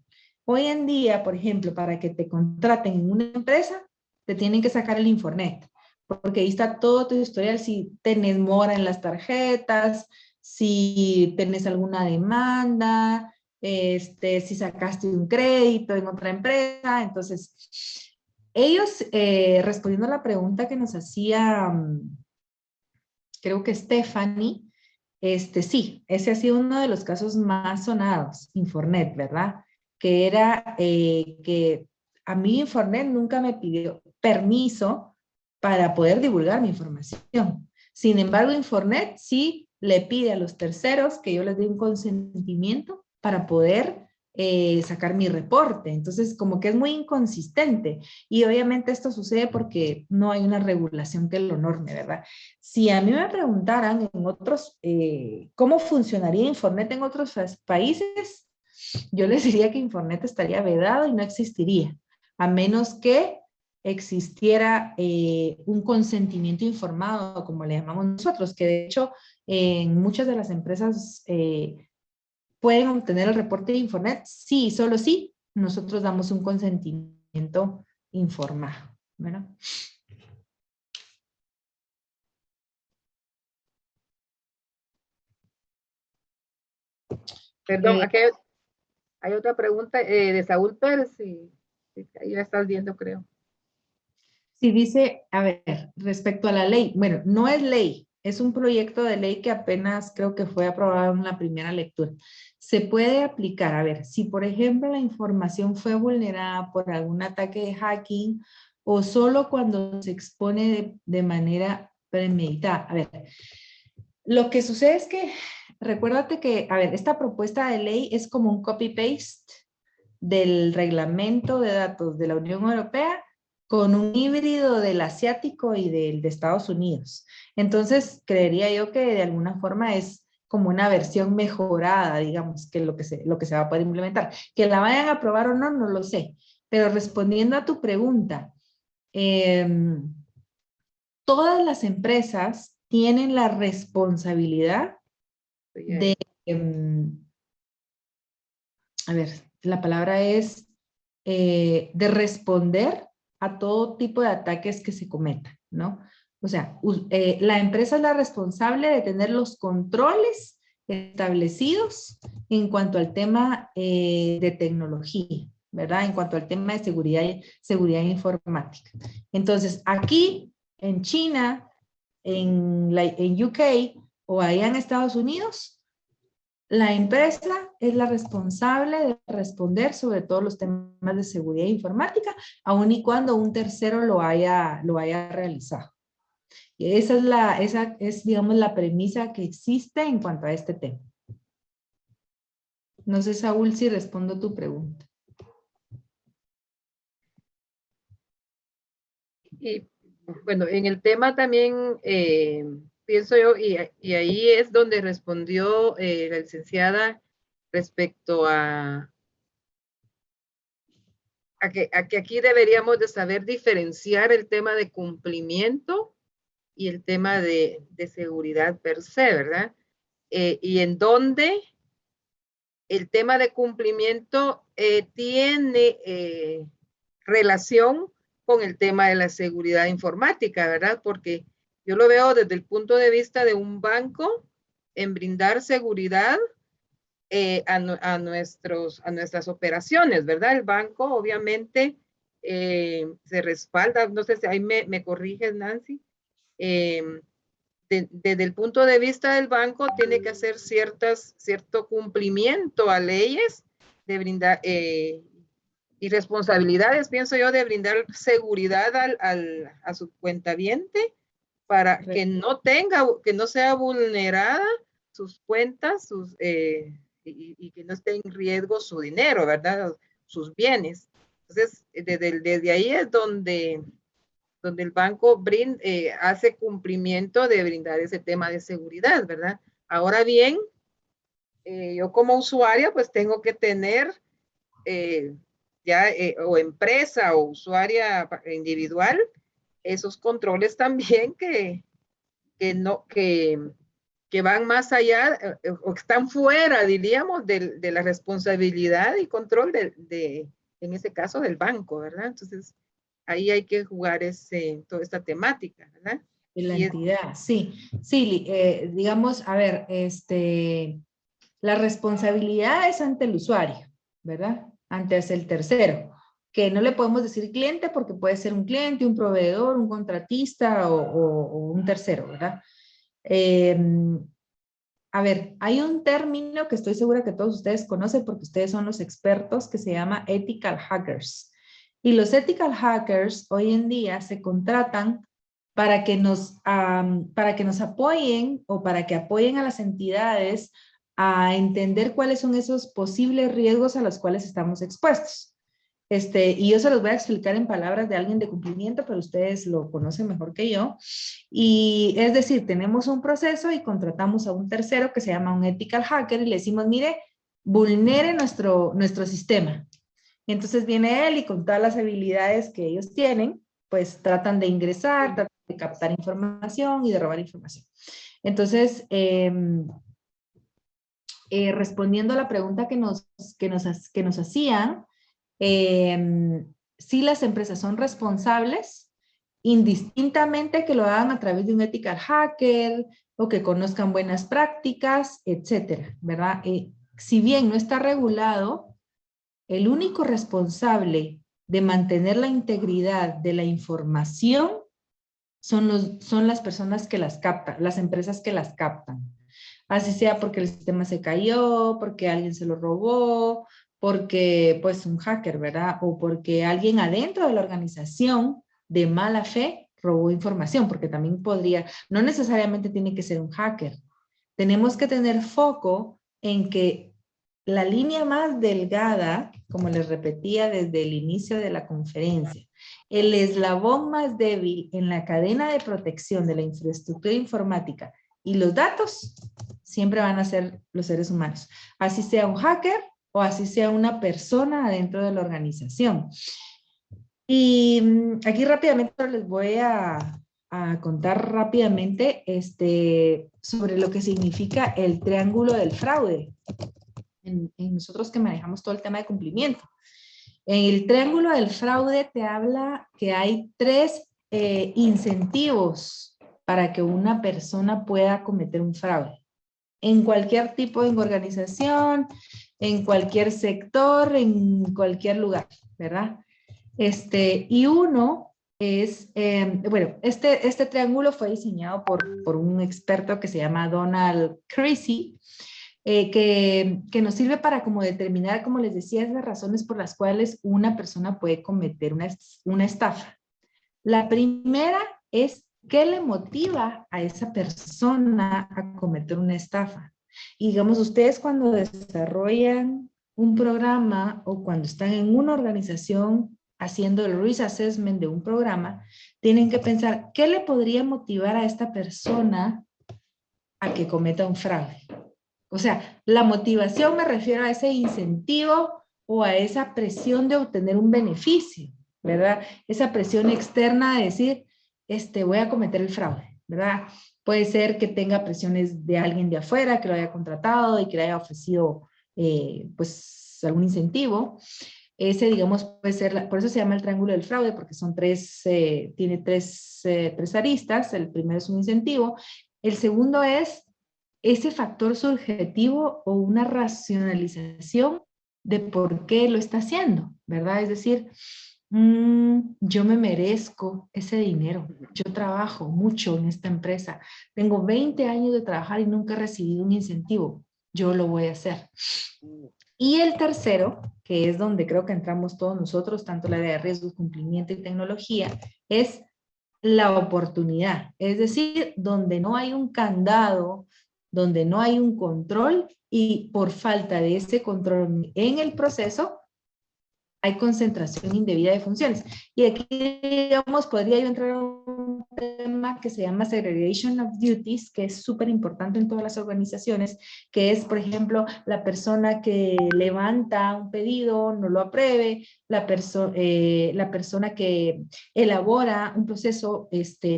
Hoy en día, por ejemplo, para que te contraten en una empresa, te tienen que sacar el Infornet, porque ahí está todo tu historial, si tenés mora en las tarjetas, si tenés alguna demanda, si sacaste un crédito en otra empresa. Entonces, ellos, respondiendo a la pregunta que nos hacía, creo que Stephanie, sí, ese ha sido uno de los casos más sonados, Infornet, ¿verdad? Que era que a mí Infornet nunca me pidió permiso para poder divulgar mi información. Sin embargo, Infornet sí le pide a los terceros que yo les dé un consentimiento para poder sacar mi reporte. Entonces, como que es muy inconsistente. Y obviamente esto sucede porque no hay una regulación que lo norme, ¿verdad? Si a mí me preguntaran en otros, cómo funcionaría Infornet en otros países, yo les diría que Infornet estaría vedado y no existiría, a menos que existiera un consentimiento informado, como le llamamos nosotros, que de hecho en muchas de las empresas pueden obtener el reporte de Infornet, sí, solo sí, nosotros damos un consentimiento informado, ¿verdad? Perdón, aquí hay otra pregunta de Saúl Pérez, y ahí la estás viendo, creo. Sí, dice, a ver, respecto a la ley, bueno, no es ley, es un proyecto de ley que apenas creo que fue aprobado en la primera lectura. Se puede aplicar, a ver, si por ejemplo la información fue vulnerada por algún ataque de hacking o solo cuando se expone de manera premeditada. A ver, lo que sucede es que, recuérdate que, a ver, esta propuesta de ley es como un copy-paste del reglamento de datos de la Unión Europea con un híbrido del asiático y del de Estados Unidos. Entonces, creería yo que de alguna forma es como una versión mejorada, digamos, que lo que se va a poder implementar. Que la vayan a aprobar o no, no lo sé. Pero respondiendo a tu pregunta, todas las empresas tienen la responsabilidad de, a ver, la palabra es de responder a todo tipo de ataques que se cometan, ¿no? O sea, la empresa es la responsable de tener los controles establecidos en cuanto al tema de tecnología, ¿verdad? En cuanto al tema de seguridad informática. Entonces, aquí en China, en UK o allá en Estados Unidos, la empresa es la responsable de responder sobre todos los temas de seguridad informática, aun y cuando un tercero lo haya realizado. Y esa es, digamos, la premisa que existe en cuanto a este tema. No sé, Saúl, si respondo tu pregunta. Y bueno, en el tema también pienso yo, y ahí es donde respondió la licenciada respecto a que aquí deberíamos de saber diferenciar el tema de cumplimiento y el tema de seguridad per se, ¿verdad? Y en donde el tema de cumplimiento tiene relación con el tema de la seguridad informática, ¿verdad? Porque yo lo veo desde el punto de vista de un banco en brindar seguridad a nuestras operaciones, ¿verdad? El banco obviamente se respalda, no sé si ahí me corriges, Nancy, desde el punto de vista del banco tiene que hacer cierto cumplimiento a leyes de brindar y responsabilidades, pienso yo, de brindar seguridad a su cuentaviente para que no sea vulnerada sus cuentas, y que no esté en riesgo su dinero, ¿verdad? Sus bienes. Entonces, desde ahí es donde donde el banco hace cumplimiento de brindar ese tema de seguridad, ¿verdad? Ahora bien, yo como usuaria pues tengo que tener o empresa o usuaria individual, esos controles también que van más allá o están fuera, diríamos, de la responsabilidad y control en ese caso, del banco, ¿verdad? Entonces, ahí hay que jugar toda esta temática, ¿verdad? De la entidad, sí. Sí, digamos, a ver, la responsabilidad es ante el usuario, ¿verdad? Ante el tercero, que no le podemos decir cliente porque puede ser un cliente, un proveedor, un contratista o un tercero, ¿verdad? A ver, hay un término que estoy segura que todos ustedes conocen porque ustedes son los expertos, que se llama ethical hackers. Y los ethical hackers hoy en día se contratan para que nos apoyen o para que apoyen a las entidades a entender cuáles son esos posibles riesgos a los cuales estamos expuestos. Y yo se los voy a explicar en palabras de alguien de cumplimiento, pero ustedes lo conocen mejor que yo. Y es decir, tenemos un proceso y contratamos a un tercero que se llama un ethical hacker y le decimos, mire, vulnere nuestro sistema. Y entonces viene él y con todas las habilidades que ellos tienen, pues tratan de ingresar, tratan de captar información y de robar información. Entonces, respondiendo a la pregunta que nos hacían, si las empresas son responsables, indistintamente que lo hagan a través de un ethical hacker o que conozcan buenas prácticas, etcétera, ¿verdad? Si bien no está regulado, el único responsable de mantener la integridad de la información son las personas que las captan, las empresas que las captan. Así sea porque el sistema se cayó, porque alguien se lo robó, porque pues un hacker, ¿verdad? O porque alguien adentro de la organización de mala fe robó información, porque también podría, no necesariamente tiene que ser un hacker. Tenemos que tener foco en que la línea más delgada, como les repetía desde el inicio de la conferencia, el eslabón más débil en la cadena de protección de la infraestructura informática y los datos, siempre van a ser los seres humanos. Así sea un hacker o así sea una persona adentro de la organización. Y aquí rápidamente les voy a contar rápidamente sobre lo que significa el triángulo del fraude. En nosotros que manejamos todo el tema de cumplimiento. El triángulo del fraude te habla que hay 3 incentivos para que una persona pueda cometer un fraude. En cualquier tipo de organización, en cualquier sector, en cualquier lugar, ¿verdad? Y uno es, bueno, este triángulo fue diseñado por un experto que se llama Donald Creasy, que nos sirve para como determinar, como les decía, esas razones por las cuales una persona puede cometer una estafa. La primera es qué le motiva a esa persona a cometer una estafa. Y digamos, ustedes cuando desarrollan un programa o cuando están en una organización haciendo el risk assessment de un programa, tienen que pensar qué le podría motivar a esta persona a que cometa un fraude. O sea, la motivación me refiero a ese incentivo o a esa presión de obtener un beneficio, ¿verdad? Esa presión externa de decir, voy a cometer el fraude, ¿verdad? Puede ser que tenga presiones de alguien de afuera que lo haya contratado y que le haya ofrecido, pues, algún incentivo. Ese, digamos, puede ser, por eso se llama el triángulo del fraude, porque son tiene tres aristas. El primero es un incentivo. El segundo es ese factor subjetivo o una racionalización de por qué lo está haciendo, ¿verdad? Es decir, yo me merezco ese dinero. Yo trabajo mucho en esta empresa. Tengo 20 años de trabajar y nunca he recibido un incentivo. Yo lo voy a hacer. Y el tercero, que es donde creo que entramos todos nosotros, tanto la área de riesgos, cumplimiento y tecnología, es la oportunidad. Es decir, donde no hay un candado, donde no hay un control y por falta de ese control en el proceso, hay concentración indebida de funciones. Y aquí, digamos, podría yo entrar a un tema que se llama segregation of duties, que es súper importante en todas las organizaciones, que es, por ejemplo, la persona que levanta un pedido, no lo apruebe, la persona que elabora un proceso,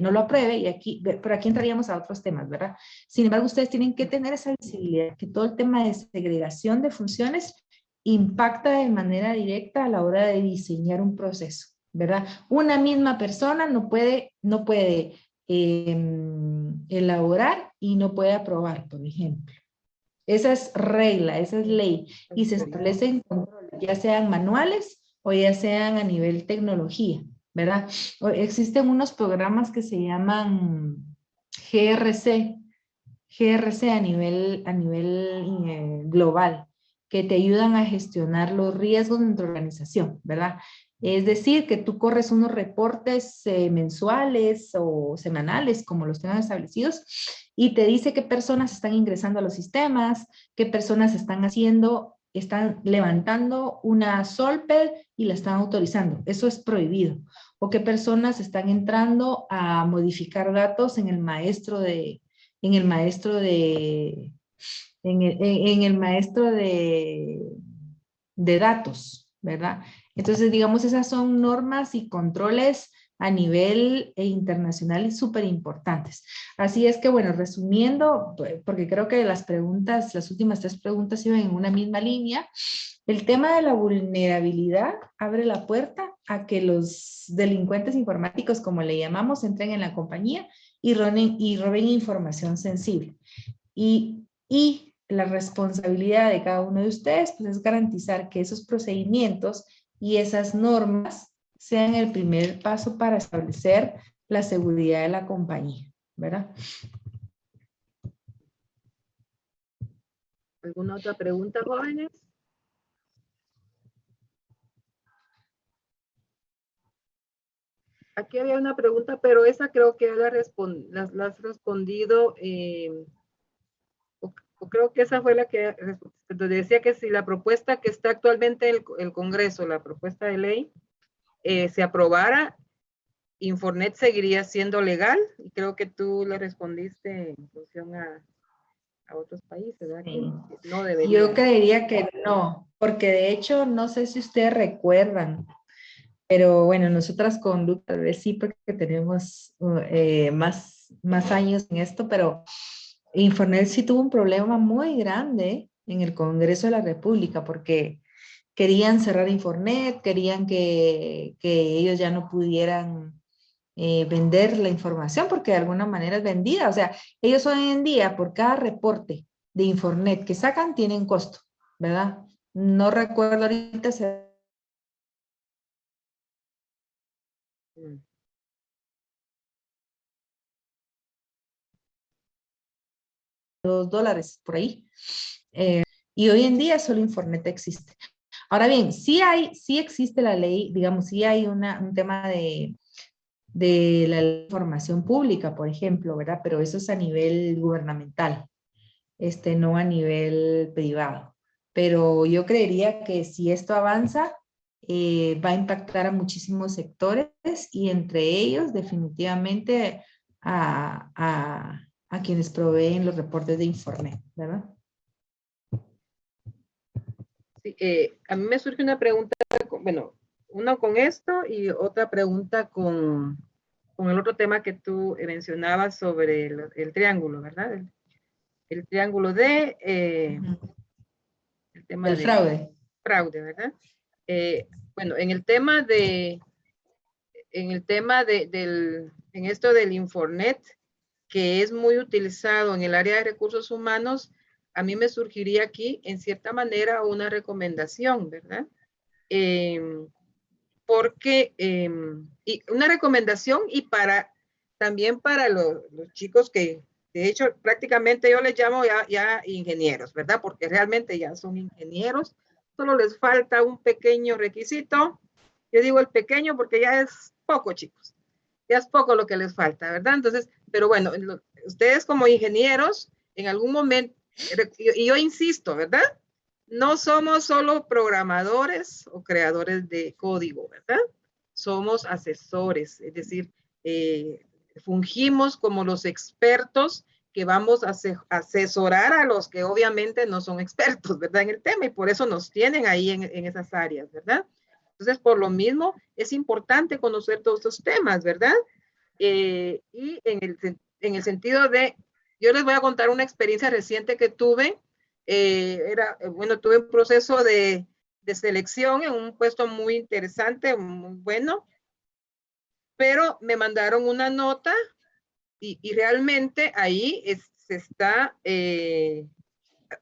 no lo apruebe, y aquí, pero aquí entraríamos a otros temas, ¿verdad? Sin embargo, ustedes tienen que tener esa visibilidad, que todo el tema de segregación de funciones impacta de manera directa a la hora de diseñar un proceso, ¿verdad? Una misma persona no puede elaborar y no puede aprobar, por ejemplo. Esa es regla, esa es ley, y se establecen controles, ya sean manuales o ya sean a nivel tecnología, ¿verdad? Existen unos programas que se llaman GRC a nivel global, que te ayudan a gestionar los riesgos de tu organización, ¿verdad? Es decir, que tú corres unos reportes mensuales o semanales, como los tengan establecidos, y te dice qué personas están ingresando a los sistemas, qué personas están levantando una solper y la están autorizando. Eso es prohibido. O qué personas están entrando a modificar datos en el maestro de datos, ¿verdad? Entonces, digamos, esas son normas y controles a nivel internacional súper importantes. Así es que, bueno, resumiendo, porque creo que las últimas 3 preguntas iban en una misma línea, el tema de la vulnerabilidad abre la puerta a que los delincuentes informáticos, como le llamamos, entren en la compañía y roben información sensible. Y la responsabilidad de cada uno de ustedes pues, es garantizar que esos procedimientos y esas normas sean el primer paso para establecer la seguridad de la compañía, ¿verdad? ¿Alguna otra pregunta, jóvenes? Aquí había una pregunta, pero esa creo que la has respondido, o creo que esa fue la que decía que si la propuesta que está actualmente en el Congreso, la propuesta de ley, se aprobara, Infonet seguiría siendo legal, y creo que tú le respondiste en función a otros países, ¿verdad? Sí. Que no debería. Yo creería que no, porque de hecho, no sé si ustedes recuerdan, pero bueno, nosotras con Lu tal vez sí, porque tenemos más años en esto, pero Infonet sí tuvo un problema muy grande en el Congreso de la República, porque querían cerrar Infonet, querían que ellos ya no pudieran vender la información, porque de alguna manera es vendida. O sea, ellos hoy en día, por cada reporte de Infonet que sacan, tienen costo, ¿verdad? No recuerdo ahorita si $2 por ahí. Y hoy en día solo Infonet existe. Ahora bien, sí existe la ley, digamos, sí hay un tema de la información pública, por ejemplo, ¿verdad? Pero eso es a nivel gubernamental, no a nivel privado. Pero yo creería que si esto avanza, va a impactar a muchísimos sectores y entre ellos definitivamente a quienes proveen los reportes de Infonet, ¿verdad? Sí, a mí me surge una pregunta, bueno, una con esto y otra pregunta con el otro tema que tú mencionabas sobre el triángulo, ¿verdad? El triángulo de el tema Del de fraude. fraude, ¿verdad? Bueno, en esto del Infonet, que es muy utilizado en el área de recursos humanos, a mí me surgiría aquí, en cierta manera, una recomendación, ¿verdad? Porque, y una recomendación y también para los chicos que, de hecho, prácticamente yo les llamo ya ingenieros, ¿verdad? Porque realmente ya son ingenieros, solo les falta un pequeño requisito. Yo digo el pequeño porque ya es poco, chicos. Ya es poco lo que les falta, ¿verdad? Entonces, pero bueno, ustedes como ingenieros, en algún momento, y yo insisto, ¿verdad? no somos solo programadores o creadores de código, ¿verdad? Somos asesores, es decir, fungimos como los expertos que vamos a asesorar a los que obviamente no son expertos, ¿verdad? En el tema, y por eso nos tienen ahí en esas áreas, ¿verdad? Entonces, por lo mismo, es importante conocer todos estos temas, ¿verdad? Y en el sentido de, yo les voy a contar una experiencia reciente que tuve. Bueno, tuve un proceso de selección en un puesto muy interesante, muy bueno, pero me mandaron una nota y realmente ahí se está,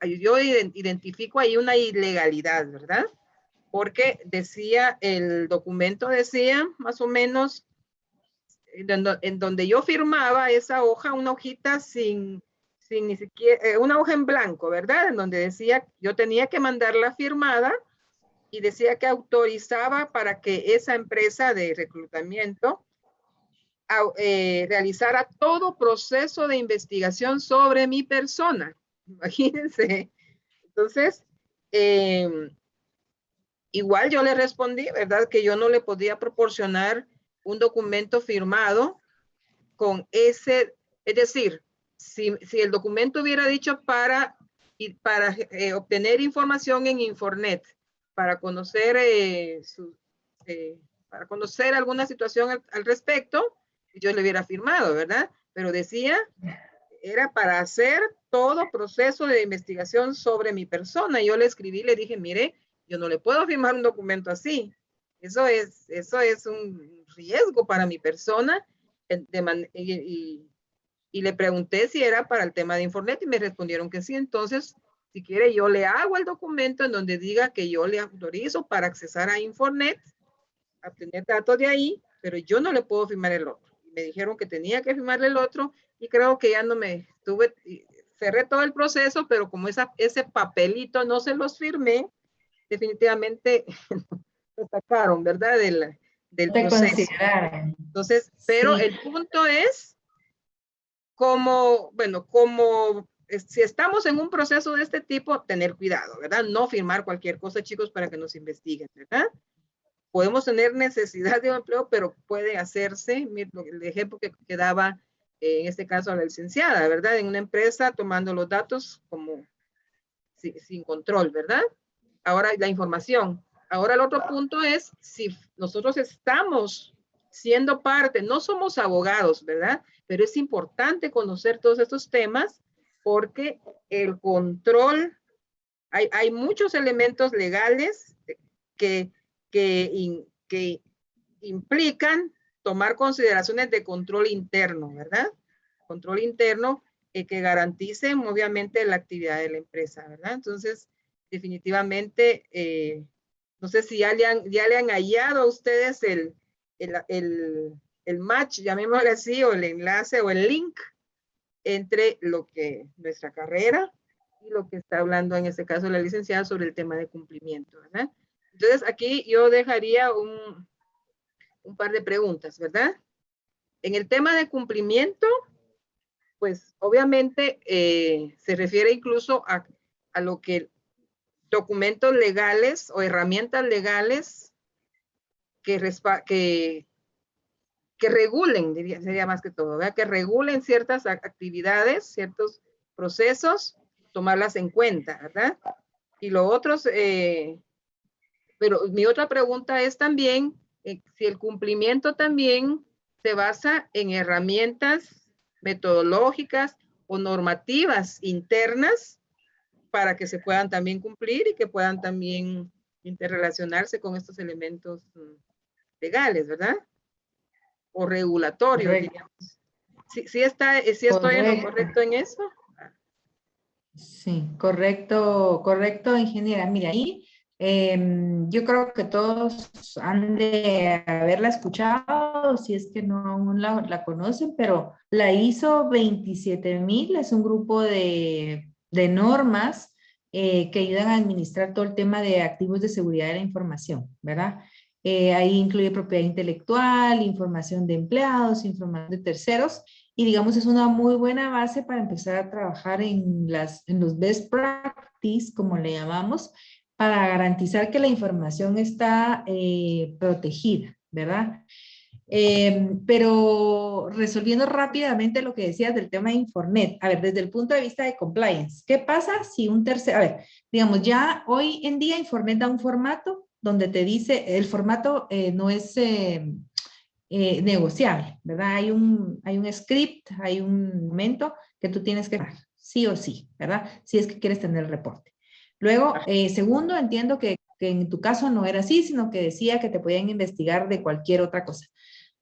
yo identifico ahí una ilegalidad, ¿verdad? Porque decía, el documento decía más o menos, en donde yo firmaba esa hoja, una hojita sin ni siquiera, una hoja en blanco, ¿verdad? En donde decía, yo tenía que mandarla firmada y decía que autorizaba para que esa empresa de reclutamiento realizara todo proceso de investigación sobre mi persona. Imagínense. Entonces, igual yo le respondí, ¿verdad? Que yo no le podía proporcionar un documento firmado con ese, es decir, si el documento hubiera dicho para obtener información en Infornet, para conocer, para conocer alguna situación al respecto, yo le hubiera firmado, ¿verdad? Pero decía, era para hacer todo proceso de investigación sobre mi persona. Yo le escribí, le dije, mire, yo no le puedo firmar un documento así. Eso es un riesgo para mi persona. Y le pregunté si era para el tema de Infornet y me respondieron que sí. Entonces, si quiere, yo le hago el documento en donde diga que yo le autorizo para accesar a Infornet, a obtener datos de ahí, pero yo no le puedo firmar el otro. Y me dijeron que tenía que firmarle el otro y creo que ya no me tuve, cerré todo el proceso, pero como ese papelito no se los firmé, definitivamente lo sacaron, ¿verdad? Del Te proceso. consideraron. Entonces, pero Sí. el punto es como, bueno, como si estamos en un proceso de este tipo, tener cuidado, ¿verdad? No firmar cualquier cosa, chicos, para que nos investiguen, ¿verdad? Podemos tener necesidad de un empleo, pero puede hacerse, el ejemplo que daba en este caso a la licenciada, ¿verdad? En una empresa tomando los datos como sin control, ¿verdad? Ahora la información. Ahora el otro punto es si nosotros estamos siendo parte, no somos abogados, ¿verdad? Pero es importante conocer todos estos temas porque el control, hay muchos elementos legales que, que implican tomar consideraciones de control interno, ¿verdad? Control interno que garanticen obviamente la actividad de la empresa, ¿verdad? Entonces, definitivamente, no sé si ya le han hallado a ustedes el match, llamémosle así, o el enlace o el link entre lo que nuestra carrera y lo que está hablando en este caso la licenciada sobre el tema de cumplimiento, ¿verdad? Entonces, aquí yo dejaría un par de preguntas, ¿verdad? En el tema de cumplimiento, pues obviamente se refiere incluso a lo que documentos legales o herramientas legales que regulen, sería más que todo, ¿verdad? Que regulen ciertas actividades, ciertos procesos, tomarlas en cuenta, ¿verdad? Y lo otro, pero mi otra pregunta es también si el cumplimiento también se basa en herramientas metodológicas o normativas internas para que se puedan también cumplir y que puedan también interrelacionarse con estos elementos legales, ¿verdad? O regulatorios, digamos. ¿Sí estoy en lo correcto en eso? Sí, correcto, correcto, ingeniera. Mira, ahí yo creo que todos han de haberla escuchado, si es que no aún la conocen, pero la ISO 27000 es un grupo de normas que ayudan a administrar todo el tema de activos de seguridad de la información, ¿verdad? Ahí incluye propiedad intelectual, información de empleados, información de terceros, y digamos es una muy buena base para empezar a trabajar en los best practices practice, como le llamamos, para garantizar que la información está protegida, ¿verdad? Pero resolviendo rápidamente lo que decías del tema de Infornet, a ver, desde el punto de vista de compliance, ¿qué pasa si un tercero, a ver, digamos, ya hoy en día Infornet da un formato donde te dice, el formato no es negociable, ¿verdad? Hay un script, hay un momento que tú tienes que dar, sí o sí, ¿verdad? Si es que quieres tener el reporte. Luego, segundo, entiendo que en tu caso no era así, sino que decía que te podían investigar de cualquier otra cosa.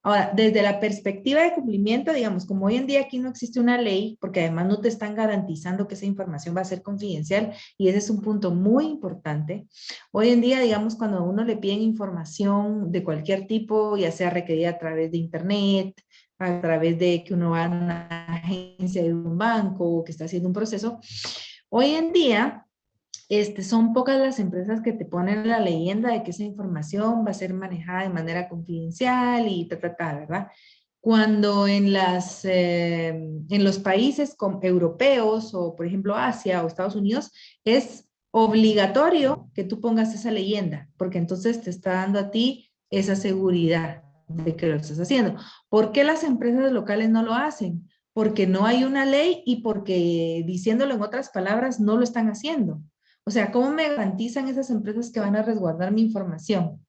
Ahora, desde la perspectiva de cumplimiento, digamos, como hoy en día aquí no existe una ley, porque además no te están garantizando que esa información va a ser confidencial, y ese es un punto muy importante. Hoy en día, digamos, cuando a uno le piden información de cualquier tipo, ya sea requerida a través de internet, a través de que uno va a una agencia de un banco o que está haciendo un proceso, hoy en día son pocas las empresas que te ponen la leyenda de que esa información va a ser manejada de manera confidencial y ¿verdad? Cuando en los países europeos o, por ejemplo, Asia o Estados Unidos, es obligatorio que tú pongas esa leyenda, porque entonces te está dando a ti esa seguridad de que lo estás haciendo. ¿Por qué las empresas locales no lo hacen? Porque no hay una ley y porque, diciéndolo en otras palabras, no lo están haciendo. O sea, ¿cómo me garantizan esas empresas que van a resguardar mi información?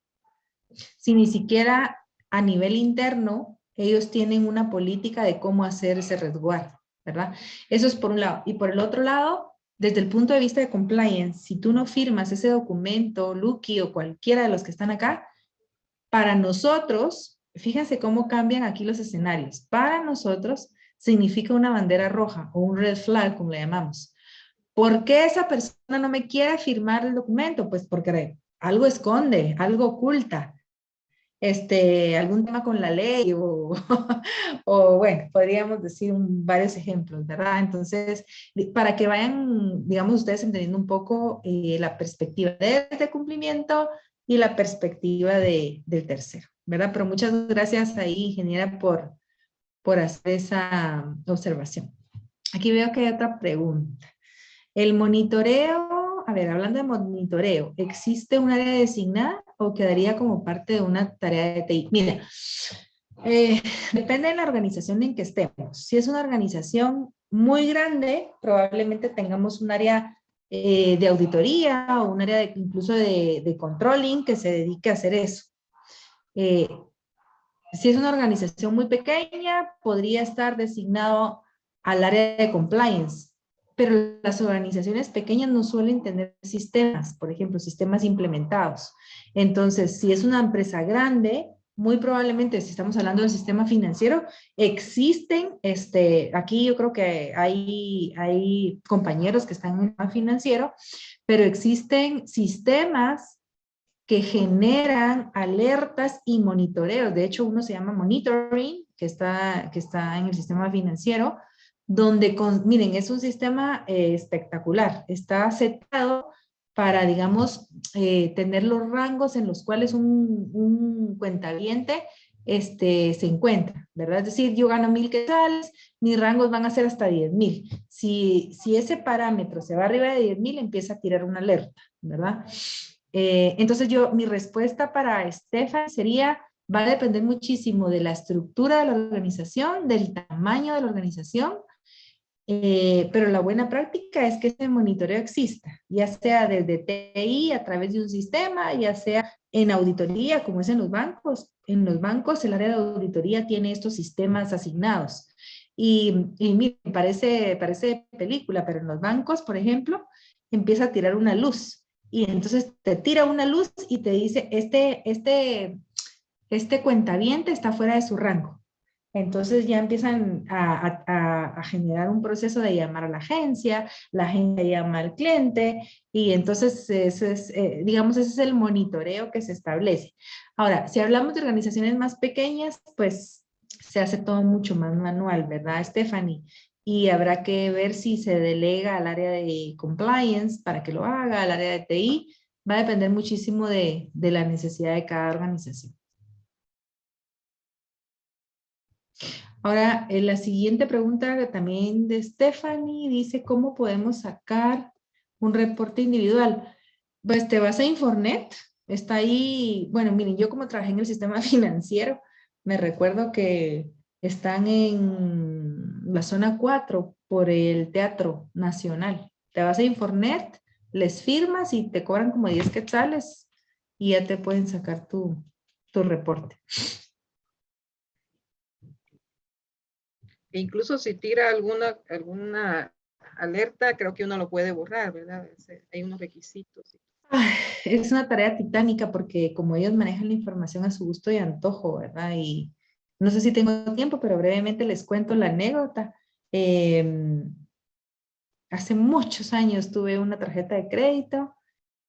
Si ni siquiera a nivel interno ellos tienen una política de cómo hacer ese resguardo, ¿verdad? Eso es por un lado. Y por el otro lado, desde el punto de vista de compliance, si tú no firmas ese documento, Lucky o cualquiera de los que están acá, para nosotros, fíjense cómo cambian aquí los escenarios. Para nosotros significa una bandera roja o un red flag, como le llamamos. ¿Por qué esa persona no me quiere firmar el documento? Pues porque algo esconde, algo oculta, algún tema con la ley o, o bueno, podríamos decir varios ejemplos, ¿verdad? Entonces, para que vayan, digamos, ustedes entendiendo un poco la perspectiva de este cumplimiento y la perspectiva del tercero, ¿verdad? Pero muchas gracias ahí, ingeniera, por hacer esa observación. Aquí veo que hay otra pregunta. El monitoreo, a ver, hablando de monitoreo, ¿existe un área designada o quedaría como parte de una tarea de TI? Mira, depende de la organización en que estemos. Si es una organización muy grande, probablemente tengamos un área de auditoría o un área incluso de controlling que se dedique a hacer eso. Si es una organización muy pequeña, podría estar designado al área de compliance, pero las organizaciones pequeñas no suelen tener sistemas, por ejemplo, sistemas implementados. Entonces, si es una empresa grande, muy probablemente, si estamos hablando del sistema financiero, existen, aquí yo creo que hay compañeros que están en el sistema financiero, pero existen sistemas que generan alertas y monitoreos. De hecho, uno se llama monitoring, que está en el sistema financiero, donde, miren, es un sistema espectacular. Está setado para, digamos, tener los rangos en los cuales un cuentaviente se encuentra, ¿verdad? Es decir, yo gano 1,000 quetzales, mis rangos van a ser hasta 10,000. Si ese parámetro se va arriba de 10,000, empieza a tirar una alerta, ¿verdad? Entonces mi respuesta para Estefan sería, va a depender muchísimo de la estructura de la organización, del tamaño de la organización, pero la buena práctica es que ese monitoreo exista, ya sea desde TI a través de un sistema, ya sea en auditoría, como es en los bancos. En los bancos el área de auditoría tiene estos sistemas asignados. Y miren, parece película, pero en los bancos, por ejemplo, empieza a tirar una luz. Y entonces te tira una luz y te dice, este cuentaviente está fuera de su rango. Entonces ya empiezan a generar un proceso de llamar a la agencia llama al cliente y entonces digamos, ese es el monitoreo que se establece. Ahora, si hablamos de organizaciones más pequeñas, pues se hace todo mucho más manual, ¿verdad, Stephanie? Y habrá que ver si se delega al área de compliance para que lo haga, al área de TI. Va a depender muchísimo de la necesidad de cada organización. Ahora, la siguiente pregunta también de Stephanie dice, ¿cómo podemos sacar un reporte individual. Pues te vas a Infonet, está ahí, bueno, miren, yo como trabajé en el sistema financiero, me recuerdo que están en la zona 4 por el Teatro Nacional. Te vas a Infonet, les firmas y te cobran como 10 quetzales y ya te pueden sacar tu reporte. E incluso si tira alguna alerta, creo que uno lo puede borrar, ¿verdad? Hay unos requisitos. Ay, es una tarea titánica porque como ellos manejan la información a su gusto y antojo, ¿verdad? Y no sé si tengo tiempo, pero brevemente les cuento la anécdota. Hace muchos años tuve una tarjeta de crédito.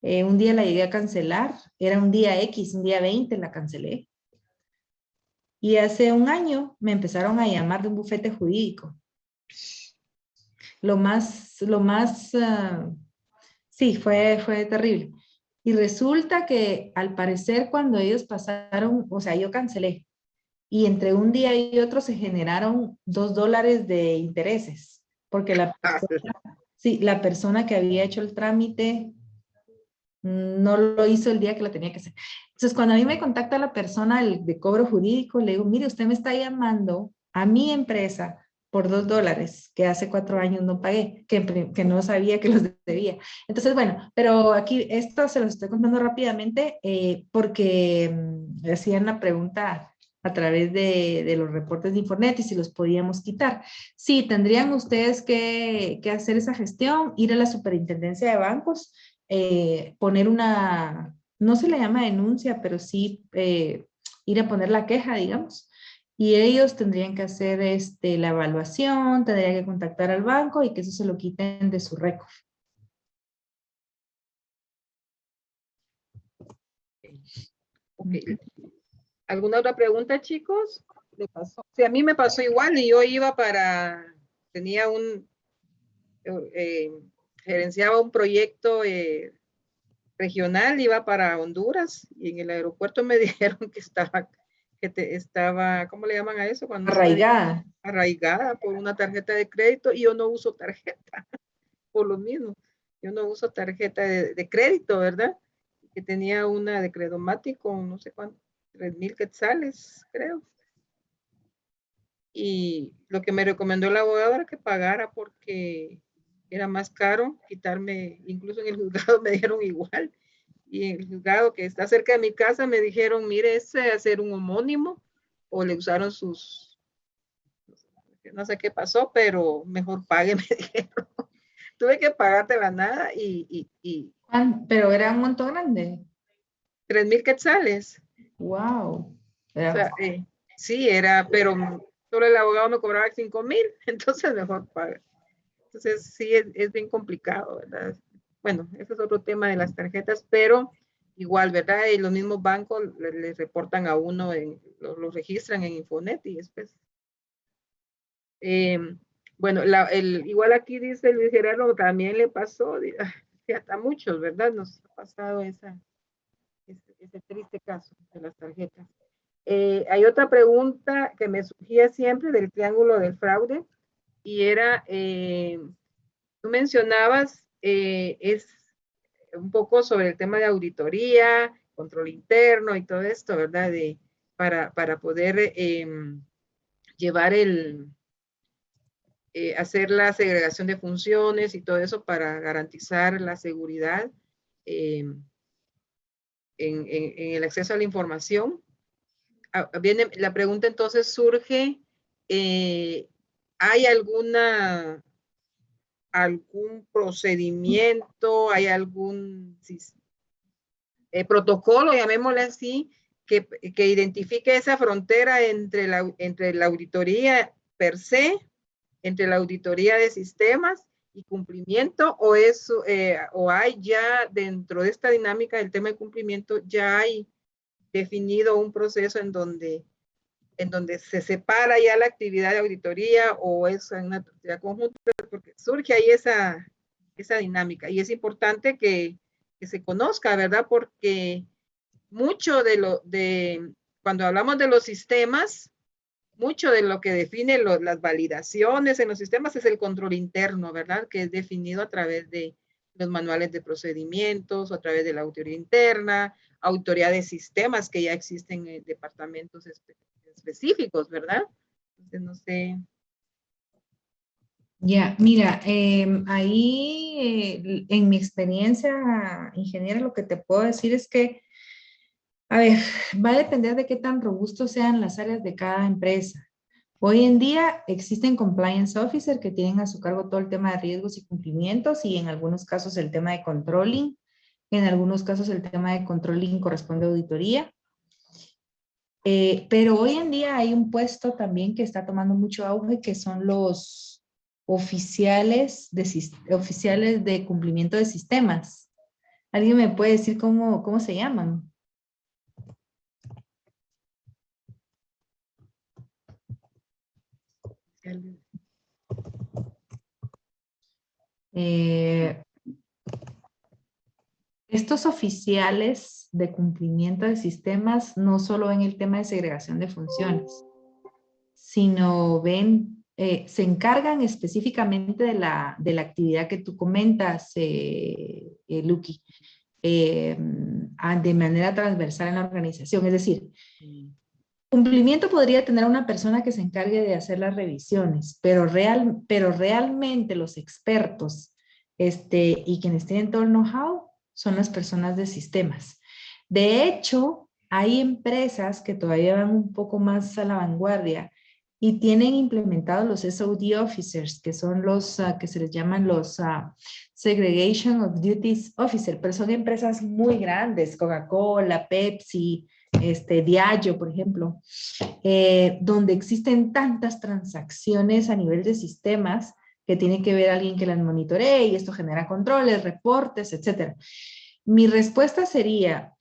Un día la llegué a cancelar. Era un día X, un día 20, la cancelé. Y hace un año me empezaron a llamar de un bufete jurídico. Sí, fue terrible. Y resulta que al parecer cuando ellos pasaron, o sea, yo cancelé, y entre un día y otro se generaron $2 de intereses, porque sí, la persona que había hecho el trámite no lo hizo el día que lo tenía que hacer. Entonces, cuando a mí me contacta la persona de cobro jurídico, le digo, mire, usted me está llamando a mi empresa por $2 que hace 4 años no pagué, que no sabía que los debía. Entonces, bueno, pero aquí esto se los estoy contando rápidamente porque hacían la pregunta a través de los reportes de Infonet y si los podíamos quitar. Sí, tendrían ustedes que hacer esa gestión, ir a la superintendencia de bancos, poner una, no se le llama denuncia, pero sí ir a poner la queja, digamos. Y ellos tendrían que hacer la evaluación, tendrían que contactar al banco y que eso se lo quiten de su récord. Okay. ¿Alguna otra pregunta, chicos? ¿Le pasó? Sí, a mí me pasó igual y yo iba tenía gerenciaba un proyecto regional, iba para Honduras y en el aeropuerto me dijeron que estaba, ¿cómo le llaman a eso? Cuando arraigada. Arraigada por una tarjeta de crédito y yo no uso tarjeta, por lo mismo. Yo no uso tarjeta de crédito, ¿verdad? Que tenía una de Credomatic con no sé cuánto, 3,000 quetzales, creo. Y lo que me recomendó el abogado era que pagara porque era más caro quitarme, incluso en el juzgado me dijeron igual. Y en el juzgado que está cerca de mi casa me dijeron, mire, hacer un homónimo o le usaron no sé qué pasó, pero mejor pague, me dijeron. Tuve que pagarte la nada Pero era un monto grande. 3,000 quetzales. Wow. O sea, sí, pero solo el abogado me cobraba 5,000, entonces mejor paga. Entonces sí, es bien complicado, ¿verdad? Bueno, ese es otro tema de las tarjetas, pero igual, ¿verdad? Y los mismos bancos les reportan a uno, lo registran en Infonet y después. Bueno, igual aquí dice Luis Gerardo, también le pasó, hasta muchos, ¿verdad? Nos ha pasado ese triste caso de las tarjetas. Hay otra pregunta que me surgía siempre del triángulo del fraude y era, tú mencionabas, es un poco sobre el tema de auditoría, control interno y todo esto, ¿verdad? Para poder llevar hacer la segregación de funciones y todo eso para garantizar la seguridad en el acceso a la información. Viene, la pregunta entonces surge, ¿hay algún procedimiento, hay algún protocolo, llamémosle así, que identifique esa frontera entre la auditoría per se, entre la auditoría de sistemas y cumplimiento, o hay ya dentro de esta dinámica del tema de cumplimiento, ya hay definido un proceso en donde se separa ya la actividad de auditoría o es una actividad conjunta, porque surge ahí esa dinámica y es importante que se conozca, ¿verdad? Porque mucho cuando hablamos de los sistemas, mucho de lo que define las validaciones en los sistemas es el control interno, ¿verdad? Que es definido a través de los manuales de procedimientos o a través de la auditoría interna, auditoría de sistemas que ya existen en departamentos específicos, ¿verdad? Entonces, no sé. Ya, mira, ahí en mi experiencia ingeniera lo que te puedo decir es que, a ver, va a depender de qué tan robustos sean las áreas de cada empresa. Hoy en día existen compliance officer que tienen a su cargo todo el tema de riesgos y cumplimientos y en algunos casos el tema de controlling. En algunos casos el tema de controlling corresponde a auditoría. Pero hoy en día hay un puesto también que está tomando mucho auge que son los oficiales de cumplimiento de sistemas. ¿Alguien me puede decir cómo se llaman? Estos oficiales de cumplimiento de sistemas no solo ven el tema de segregación de funciones, sino se encargan específicamente de la actividad que tú comentas, Lucky, de manera transversal en la organización. Es decir, cumplimiento podría tener una persona que se encargue de hacer las revisiones, pero realmente los expertos y quienes tienen todo el know-how son las personas de sistemas. De hecho, hay empresas que todavía van un poco más a la vanguardia y tienen implementados los SOD officers, que son los que se les llaman los Segregation of Duties Officer, pero son empresas muy grandes, Coca-Cola, Pepsi, Diageo, por ejemplo, donde existen tantas transacciones a nivel de sistemas que tiene que ver alguien que las monitoree y esto genera controles, reportes, etc. Mi respuesta sería,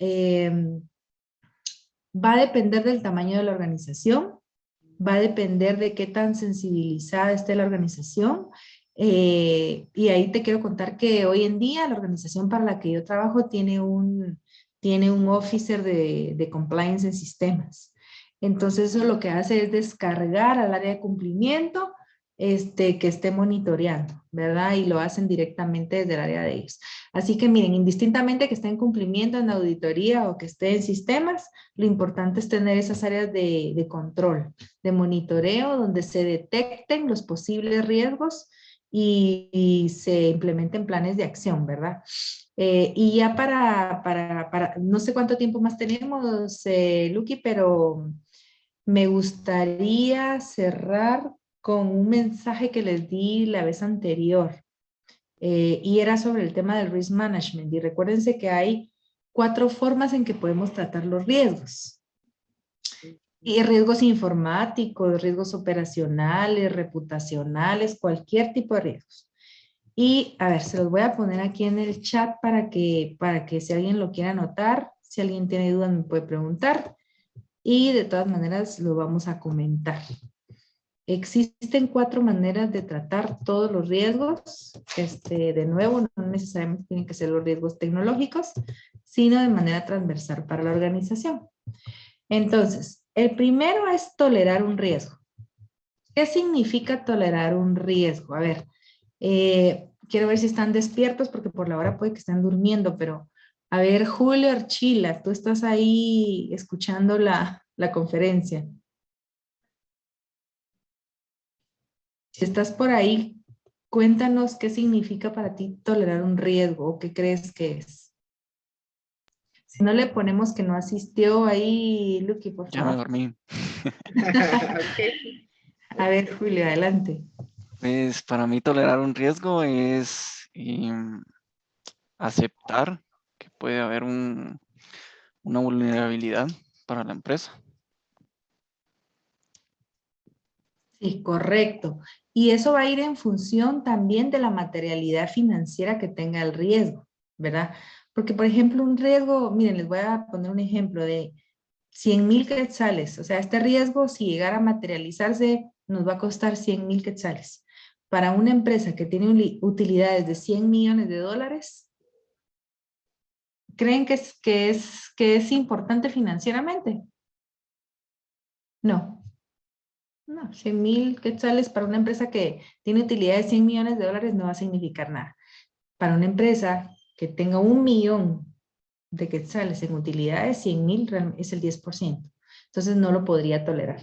va a depender del tamaño de la organización, va a depender de qué tan sensibilizada esté la organización. Y ahí te quiero contar que hoy en día la organización para la que yo trabajo tiene un officer de compliance en sistemas. Entonces eso lo que hace es descargar al área de cumplimiento que esté monitoreando, ¿verdad? Y lo hacen directamente desde el área de ellos. Así que miren, indistintamente que esté en cumplimiento, en auditoría o que esté en sistemas, lo importante es tener esas áreas de control, de monitoreo, donde se detecten los posibles riesgos y se implementen planes de acción, ¿verdad? Y ya no sé cuánto tiempo más tenemos, Lucky, pero me gustaría cerrar con un mensaje que les di la vez anterior. Y era sobre el tema del risk management. Y recuérdense que hay 4 formas en que podemos tratar los riesgos. Y riesgos informáticos, riesgos operacionales, reputacionales, cualquier tipo de riesgos. Y a ver, se los voy a poner aquí en el chat para que si alguien lo quiera anotar, si alguien tiene dudas me puede preguntar. Y de todas maneras lo vamos a comentar. Existen 4 maneras de tratar todos los riesgos. De nuevo, no necesariamente tienen que ser los riesgos tecnológicos, sino de manera transversal para la organización. Entonces, el primero es tolerar un riesgo. ¿Qué significa tolerar un riesgo? A ver, quiero ver si están despiertos porque por la hora puede que estén durmiendo, pero a ver, Julio Archila, tú estás ahí escuchando la conferencia. Si estás por ahí, cuéntanos qué significa para ti tolerar un riesgo o qué crees que es. Si no le ponemos que no asistió ahí, Lucky, por favor. Ya me dormí. Okay. A ver, Julio, adelante. Pues para mí tolerar un riesgo es aceptar que puede haber una vulnerabilidad para la empresa. Sí, correcto. Y eso va a ir en función también de la materialidad financiera que tenga el riesgo, ¿verdad? Porque, por ejemplo, un riesgo, miren, les voy a poner un ejemplo de 100,000 quetzales. O sea, este riesgo, si llegara a materializarse, nos va a costar 100,000 quetzales. Para una empresa que tiene utilidades de 100 millones de dólares, ¿creen que es importante financieramente? No. No, 100,000 quetzales para una empresa que tiene utilidad de 100 millones de dólares no va a significar nada. para una empresa que tenga 1.000.000 de quetzales en utilidades, 100.000 es el 10%. Entonces no lo podría tolerar.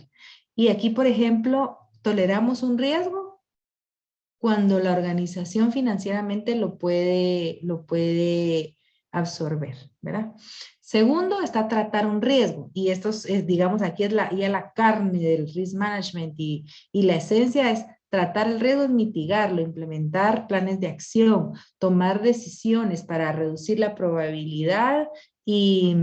Y aquí, por ejemplo, toleramos un riesgo cuando la organización financieramente lo puede absorber, ¿verdad? Segundo, está tratar un riesgo. Y esto es, digamos, aquí es ya la carne del risk management y la esencia es tratar el riesgo, es mitigarlo, implementar planes de acción, tomar decisiones para reducir la probabilidad y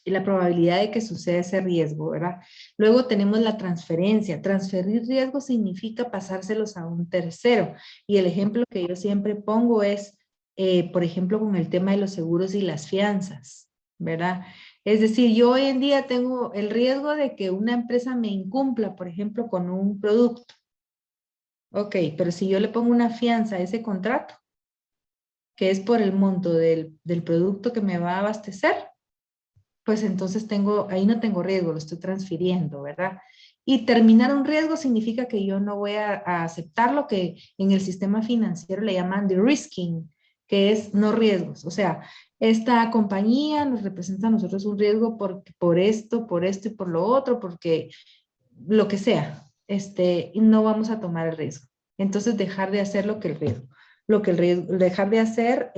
la probabilidad de que suceda ese riesgo, ¿verdad? Luego tenemos la transferencia. Transferir riesgo significa pasárselos a un tercero. Y el ejemplo que yo siempre pongo es, por ejemplo, con el tema de los seguros y las fianzas, ¿verdad? Es decir, yo hoy en día tengo el riesgo de que una empresa me incumpla, por ejemplo, con un producto. Ok, pero si yo le pongo una fianza a ese contrato, que es por el monto del producto que me va a abastecer, pues entonces ahí no tengo riesgo, lo estoy transfiriendo, ¿verdad? Y terminar un riesgo significa que yo no voy a aceptar lo que en el sistema financiero le llaman de-risking, que es no riesgos. O sea, esta compañía nos representa a nosotros un riesgo por esto y por lo otro, porque lo que sea, y no vamos a tomar el riesgo. Entonces, dejar de hacer dejar de hacer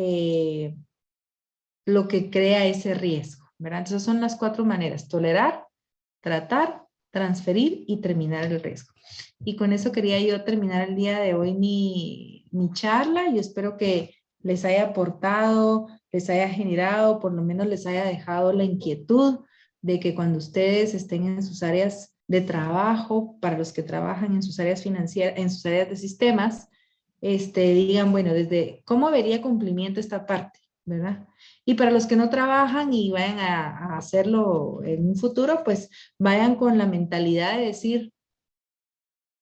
lo que crea ese riesgo, ¿verdad? Entonces son las 4 maneras: tolerar, tratar, transferir y terminar el riesgo. Y con eso quería yo terminar el día de hoy mi charla. Yo espero que les haya aportado, les haya generado, por lo menos les haya dejado la inquietud de que cuando ustedes estén en sus áreas de trabajo, para los que trabajan en sus áreas financieras, en sus áreas de sistemas, digan, bueno, desde cómo vería cumplimiento esta parte, ¿verdad? Y para los que no trabajan y vayan a hacerlo en un futuro, pues vayan con la mentalidad de decir,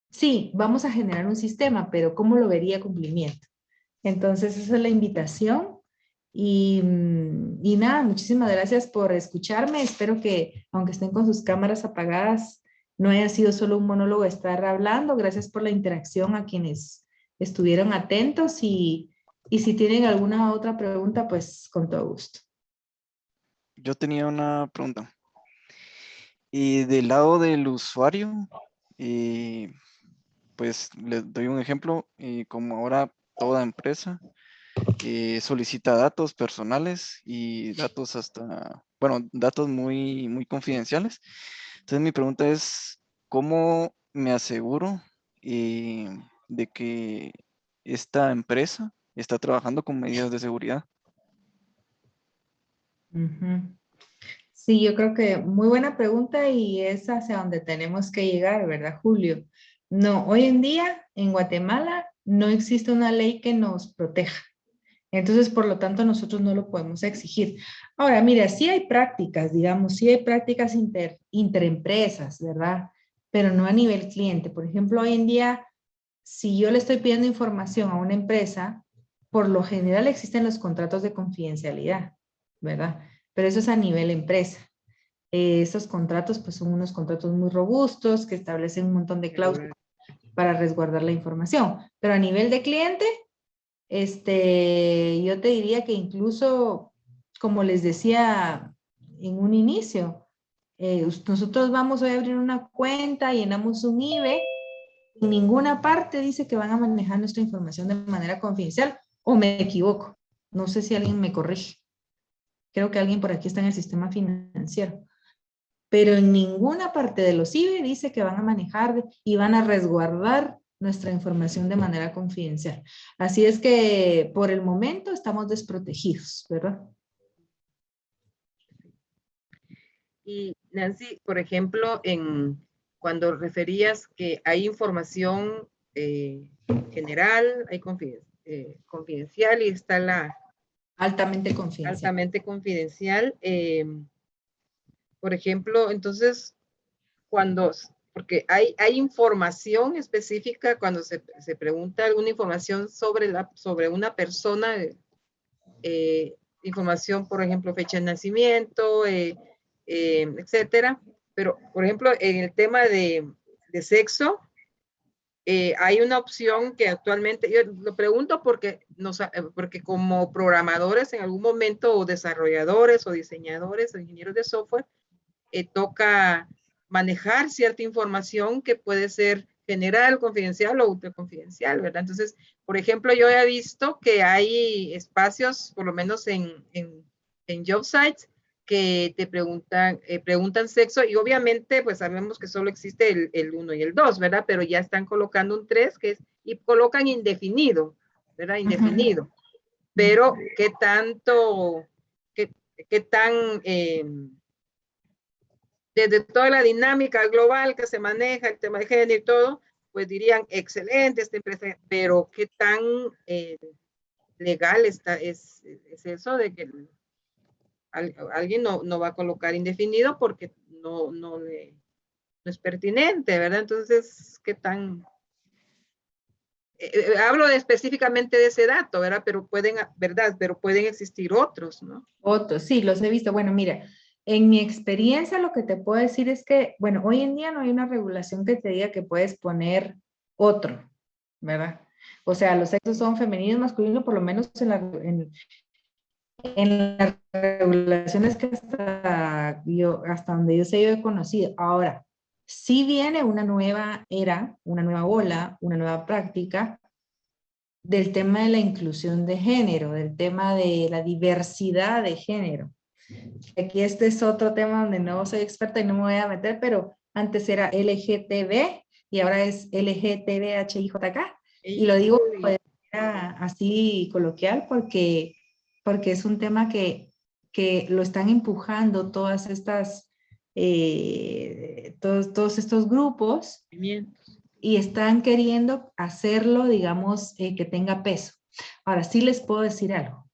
sí, vamos a generar un sistema, pero ¿cómo lo vería cumplimiento? Entonces, esa es la invitación. Y nada, muchísimas gracias por escucharme. Espero que, aunque estén con sus cámaras apagadas, no haya sido solo un monólogo estar hablando. Gracias por la interacción a quienes estuvieron atentos y si tienen alguna otra pregunta, pues con todo gusto. Yo tenía una pregunta. Y del lado del usuario, pues les doy un ejemplo. Como ahora toda empresa solicita datos personales y datos datos muy, muy confidenciales. Entonces mi pregunta es, ¿cómo me aseguro de que esta empresa está trabajando con medidas de seguridad? Sí, yo creo que muy buena pregunta y es hacia donde tenemos que llegar, ¿verdad, Julio? No, hoy en día en Guatemala no existe una ley que nos proteja. Entonces, por lo tanto, nosotros no lo podemos exigir. Ahora, mira, sí hay prácticas, digamos, sí hay prácticas interempresas, ¿verdad? Pero no a nivel cliente. Por ejemplo, hoy en día, si yo le estoy pidiendo información a una empresa, por lo general existen los contratos de confidencialidad, ¿verdad? Pero eso es a nivel empresa. Esos contratos, pues son unos contratos muy robustos que establecen un montón de cláusulas para resguardar la información. Pero a nivel de cliente, yo te diría que incluso, como les decía en un inicio, nosotros vamos hoy a abrir una cuenta, llenamos un IBE, en ninguna parte dice que van a manejar nuestra información de manera confidencial, o me equivoco. No sé si alguien me corrige. Creo que alguien por aquí está en el sistema financiero. Pero en ninguna parte de los IBE dice que van a manejar y van a resguardar nuestra información de manera confidencial. Así es que por el momento estamos desprotegidos, ¿verdad? Y Nancy, por ejemplo, cuando referías que hay información general, hay confidencial y está la Altamente confidencial. Altamente confidencial. Por ejemplo, entonces, porque hay información específica cuando se pregunta alguna información sobre una persona, información, por ejemplo, fecha de nacimiento, etcétera. Pero, por ejemplo, en el tema de sexo, hay una opción que actualmente, yo lo pregunto porque como programadores en algún momento, o desarrolladores, o diseñadores, o ingenieros de software, toca manejar cierta información que puede ser general, confidencial o ultra confidencial, ¿verdad? Entonces, por ejemplo, yo he visto que hay espacios, por lo menos en job sites, que te preguntan sexo, y obviamente pues sabemos que solo existe el 1 y el 2, ¿verdad? Pero ya están colocando un 3 y colocan indefinido, ¿verdad? Indefinido. Pero qué tanto, qué tan, desde toda la dinámica global que se maneja, el tema de género y todo, pues dirían, excelente esta empresa, pero qué tan legal es eso de que alguien no va a colocar indefinido porque no es pertinente, ¿verdad? Entonces, ¿qué tan? Hablo específicamente de ese dato, ¿verdad? Pero pueden existir otros, ¿no? Otros, sí, los he visto. Bueno, mira, en mi experiencia lo que te puedo decir es que, bueno, hoy en día no hay una regulación que te diga que puedes poner otro, ¿verdad? O sea, los sexos son femenino y masculino, por lo menos en las regulaciones que hasta donde yo sé, yo he conocido. Ahora, sí viene una nueva era, una nueva ola, una nueva práctica del tema de la inclusión de género, del tema de la diversidad de género. Aquí este es otro tema donde no soy experta y no me voy a meter, pero antes era LGTB y ahora es LGTBHIJK. Y lo digo de manera así coloquial porque es un tema que lo están empujando todas estas, todos estos grupos y están queriendo hacerlo, digamos, que tenga peso. Ahora, sí les puedo decir algo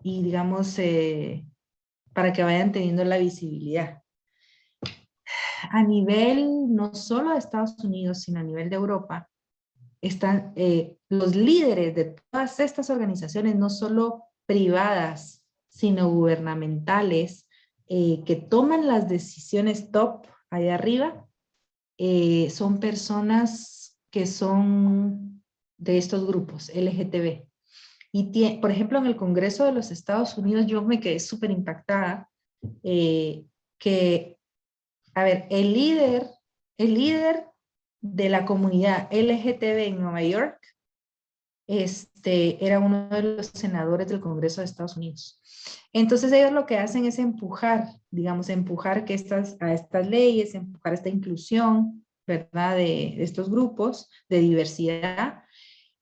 y digamos, para que vayan teniendo la visibilidad. A nivel no solo de Estados Unidos, sino a nivel de Europa, están los líderes de todas estas organizaciones, no solo privadas, sino gubernamentales, que toman las decisiones top allá arriba, son personas que son de estos grupos LGTB. Y por ejemplo, en el Congreso de los Estados Unidos yo me quedé súper impactada que, a ver, el líder de la comunidad LGTB en Nueva York era uno de los senadores del Congreso de Estados Unidos. Entonces ellos lo que hacen es empujar, digamos, empujar a estas leyes, empujar esta inclusión, ¿verdad? De estos grupos de diversidad.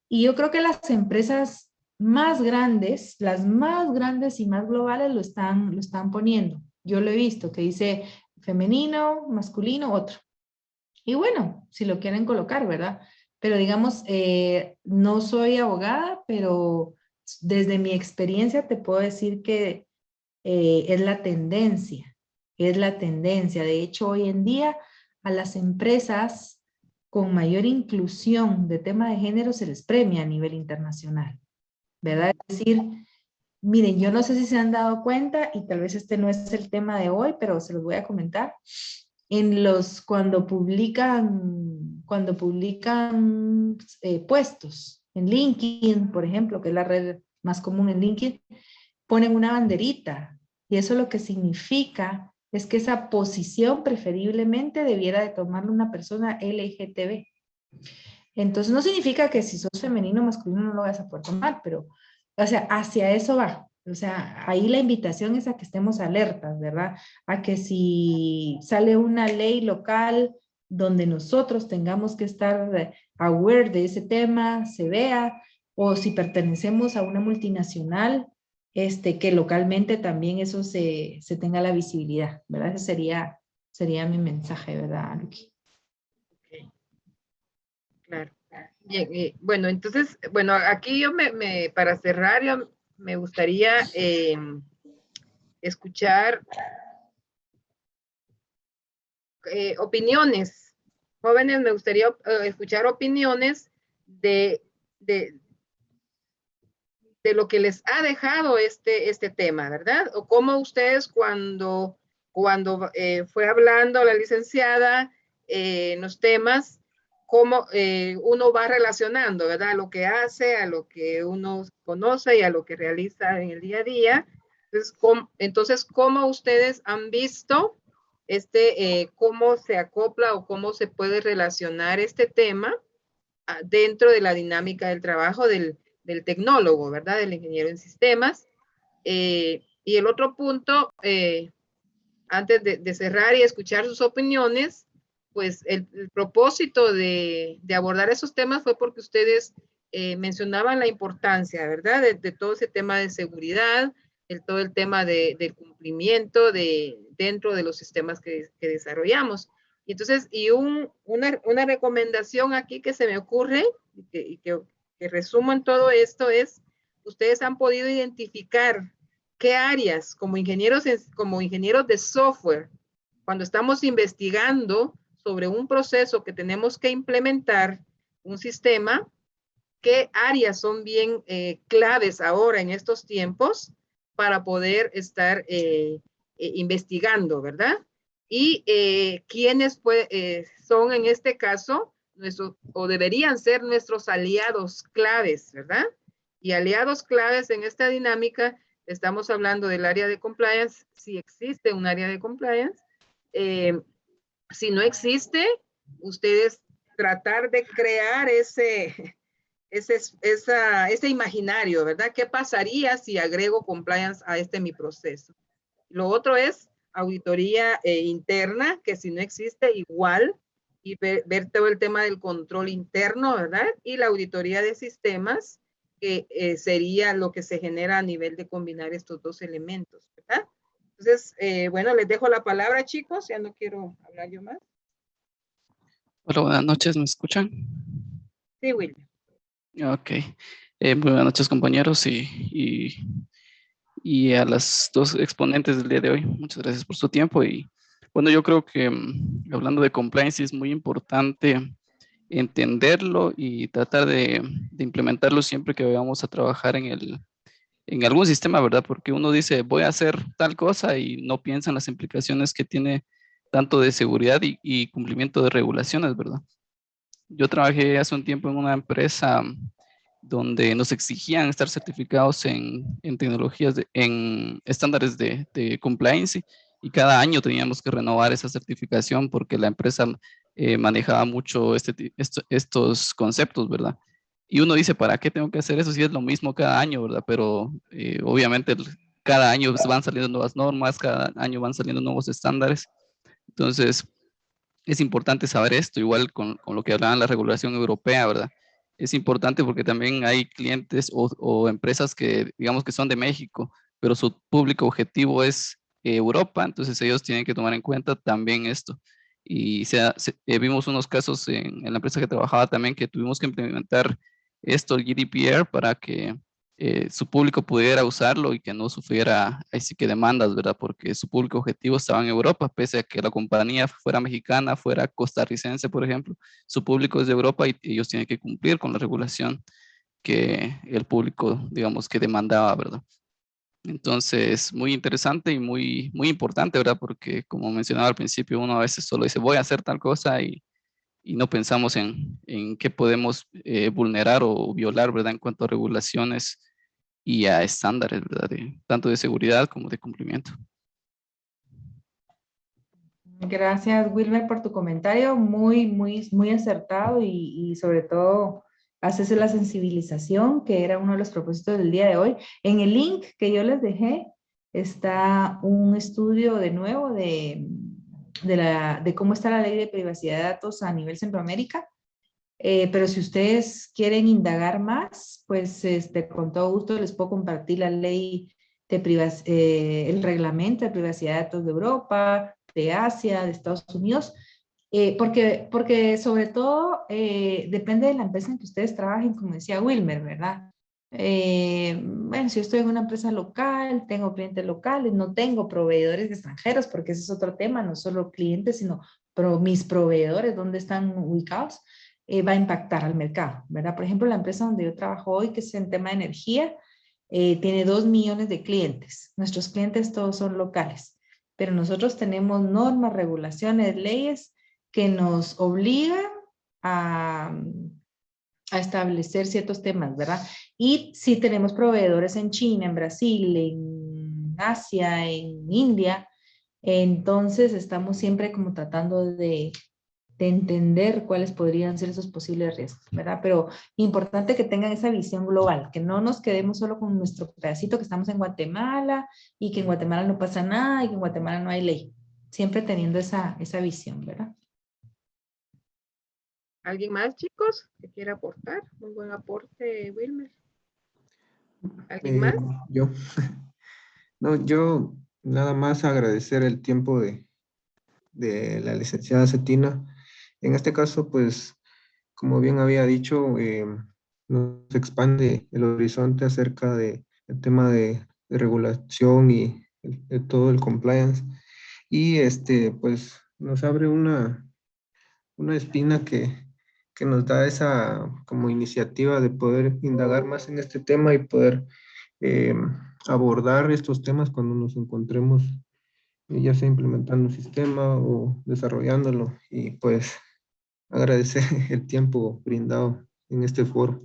Y yo creo que las empresas más grandes, las más grandes y más globales lo están poniendo. Yo lo he visto, que dice femenino, masculino, otro. Y bueno, si lo quieren colocar, ¿verdad? Pero digamos, no soy abogada, pero desde mi experiencia te puedo decir que es la tendencia, es la tendencia. De hecho, hoy en día a las empresas con mayor inclusión de tema de género se les premia a nivel internacional, ¿verdad? Es decir, miren, yo no sé si se han dado cuenta, y tal vez este no es el tema de hoy, pero se los voy a comentar. Cuando publican puestos en LinkedIn, por ejemplo, que es la red más común en LinkedIn, ponen una banderita, y eso lo que significa es que esa posición preferiblemente debiera de tomarla una persona LGTB. Entonces no significa que si sos femenino o masculino no lo vas a poder tomar, pero, o sea, hacia eso va. O sea, ahí la invitación es a que estemos alertas, ¿verdad? A que si sale una ley local donde nosotros tengamos que estar aware de ese tema, se vea, o si pertenecemos a una multinacional, que localmente también eso se tenga la visibilidad, ¿verdad? Ese sería mi mensaje, ¿verdad, Luqui? Okay. Claro. Bien, bueno, entonces, bueno, aquí yo para cerrar, yo me gustaría escuchar opiniones. Jóvenes, me gustaría escuchar opiniones de lo que les ha dejado este tema, ¿verdad? O cómo ustedes cuando fue hablando la licenciada en los temas, cómo uno va relacionando, ¿verdad? Lo que hace, a lo que uno conoce y a lo que realiza en el día a día. Entonces, ¿cómo ustedes han visto cómo se acopla o cómo se puede relacionar este tema dentro de la dinámica del trabajo del tecnólogo, ¿verdad? Del ingeniero en sistemas. Y el otro punto, antes de cerrar y escuchar sus opiniones, pues el propósito de abordar esos temas fue porque ustedes mencionaban la importancia, ¿verdad? De todo ese tema de seguridad, todo el tema del cumplimiento dentro de los sistemas que desarrollamos. Y entonces, una recomendación aquí que se me ocurre y que resumo en todo esto es, ustedes han podido identificar qué áreas como ingenieros de software, cuando estamos investigando sobre un proceso que tenemos que implementar, un sistema, qué áreas son bien claves ahora en estos tiempos para poder estar investigando, ¿verdad? Y quiénes son en este caso o deberían ser nuestros aliados claves, ¿verdad? Y aliados claves en esta dinámica, estamos hablando del área de compliance, si existe un área de compliance. Si no existe, ustedes tratar de crear ese imaginario, ¿verdad? ¿Qué pasaría si agrego compliance a mi proceso? Lo otro es auditoría interna, que si no existe, igual, y ver todo el tema del control interno, ¿verdad? Y la auditoría de sistemas, que sería lo que se genera a nivel de combinar estos dos elementos, ¿verdad? Entonces, bueno, les dejo la palabra, chicos, ya no quiero hablar yo más. Hola, buenas noches, ¿me escuchan? Sí, William. Ok. Buenas noches, compañeros, y a las dos exponentes del día de hoy. Muchas gracias por su tiempo. Y bueno, yo creo que hablando de compliance es muy importante entenderlo y tratar de implementarlo siempre que vayamos a trabajar en algún sistema, ¿verdad? Porque uno dice, voy a hacer tal cosa y no piensa en las implicaciones que tiene tanto de seguridad y cumplimiento de regulaciones, ¿verdad? Yo trabajé hace un tiempo en una empresa donde nos exigían estar certificados en tecnologías, en estándares de compliance, y cada año teníamos que renovar esa certificación porque la empresa manejaba mucho estos conceptos, ¿verdad? Y uno dice, ¿para qué tengo que hacer eso si es lo mismo cada año, ¿verdad? Pero obviamente cada año van saliendo nuevas normas, cada año van saliendo nuevos estándares. Entonces, es importante saber esto, igual con lo que hablaban la regulación europea, ¿verdad? Es importante porque también hay clientes o empresas que digamos que son de México, pero su público objetivo es Europa, entonces ellos tienen que tomar en cuenta también esto. Y vimos unos casos en la empresa que trabajaba también que tuvimos que implementar esto, el GDPR, para que su público pudiera usarlo y que no sufriera así que demandas, ¿verdad? Porque su público objetivo estaba en Europa, pese a que la compañía fuera mexicana, fuera costarricense, por ejemplo, su público es de Europa y ellos tienen que cumplir con la regulación que el público, digamos, que demandaba, ¿verdad? Entonces, muy interesante y muy importante, ¿verdad? Porque como mencionaba al principio, uno a veces solo dice, voy a hacer tal cosa y no pensamos en qué podemos vulnerar o violar, ¿verdad? En cuanto a regulaciones y a estándares, ¿verdad? Tanto de seguridad como de cumplimiento. Gracias, Wilmer, por tu comentario, muy acertado y sobre todo haces la sensibilización, que era uno de los propósitos del día de hoy. En el link que yo les dejé está un estudio de nuevo de cómo está la ley de privacidad de datos a nivel Centroamérica. Pero si ustedes quieren indagar más, pues con todo gusto les puedo compartir la ley de el reglamento de privacidad de datos de Europa, de Asia, de Estados Unidos, porque sobre todo depende de la empresa en que ustedes trabajen, como decía Wilmer, ¿verdad? Bueno, si yo estoy en una empresa local, tengo clientes locales, no tengo proveedores extranjeros, porque ese es otro tema, no solo clientes, sino mis proveedores, ¿dónde están ubicados? Va a impactar al mercado, ¿verdad? Por ejemplo, la empresa donde yo trabajo hoy, que es en tema de energía, tiene 2 millones de clientes. Nuestros clientes todos son locales, pero nosotros tenemos normas, regulaciones, leyes que nos obligan a, a establecer ciertos temas, ¿verdad? Y sí tenemos proveedores en China, en Brasil, en Asia, en India. Entonces estamos siempre como tratando de entender cuáles podrían ser esos posibles riesgos, ¿verdad? Pero importante que tengan esa visión global, que no nos quedemos solo con nuestro pedacito que estamos en Guatemala y que en Guatemala no pasa nada y que en Guatemala no hay ley. Siempre teniendo esa visión, ¿verdad? ¿Alguien más, chicos, que quiera aportar? Muy buen aporte, Wilmer. ¿Alguien más? Yo. No, yo nada más agradecer el tiempo de la licenciada Cetina. En este caso, pues, como bien había dicho, nos expande el horizonte acerca del tema de regulación y de todo el compliance. Y pues nos abre una espina que nos da esa como iniciativa de poder indagar más en este tema y poder eh, abordar estos temas cuando nos encontremos ya sea implementando un sistema o desarrollándolo. Y pues agradecer el tiempo brindado en este foro.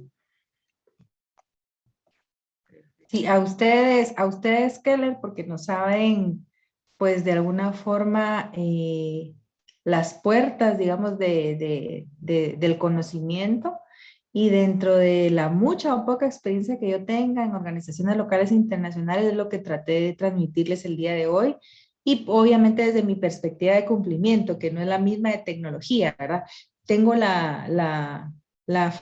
Sí, a ustedes, Keller, porque no saben, pues de alguna forma, las puertas, digamos, del conocimiento y dentro de la mucha o poca experiencia que yo tenga en organizaciones locales e internacionales, es lo que traté de transmitirles el día de hoy. Y obviamente desde mi perspectiva de cumplimiento, que no es la misma de tecnología, ¿verdad? Tengo la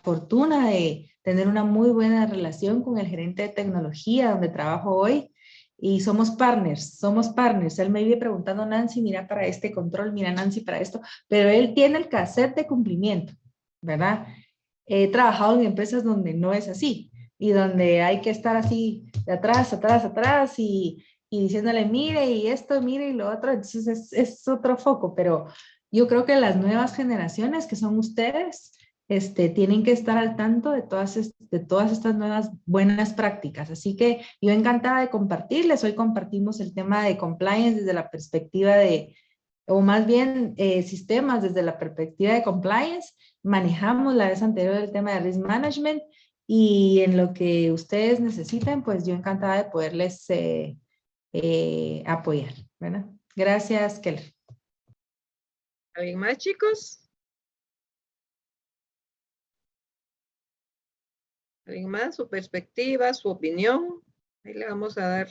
fortuna de tener una muy buena relación con el gerente de tecnología donde trabajo hoy y somos partners. Él me vive preguntando, Nancy, mira para este control, mira Nancy para esto, pero él tiene el cassette de cumplimiento, ¿verdad? He trabajado en empresas donde no es así y donde hay que estar así de atrás y diciéndole, mire y esto, mire y lo otro, entonces es otro foco, pero yo creo que las nuevas generaciones que son ustedes, tienen que estar al tanto de todas estas nuevas buenas prácticas. Así que yo encantada de compartirles. Hoy compartimos el tema de compliance desde la perspectiva o más bien sistemas desde la perspectiva de compliance. Manejamos la vez anterior el tema de risk management y en lo que ustedes necesiten, pues yo encantada de poderles apoyar, ¿verdad? Gracias, Keller. ¿Alguien más, chicos? ¿Alguien más? Su perspectiva, su opinión. Ahí le vamos a dar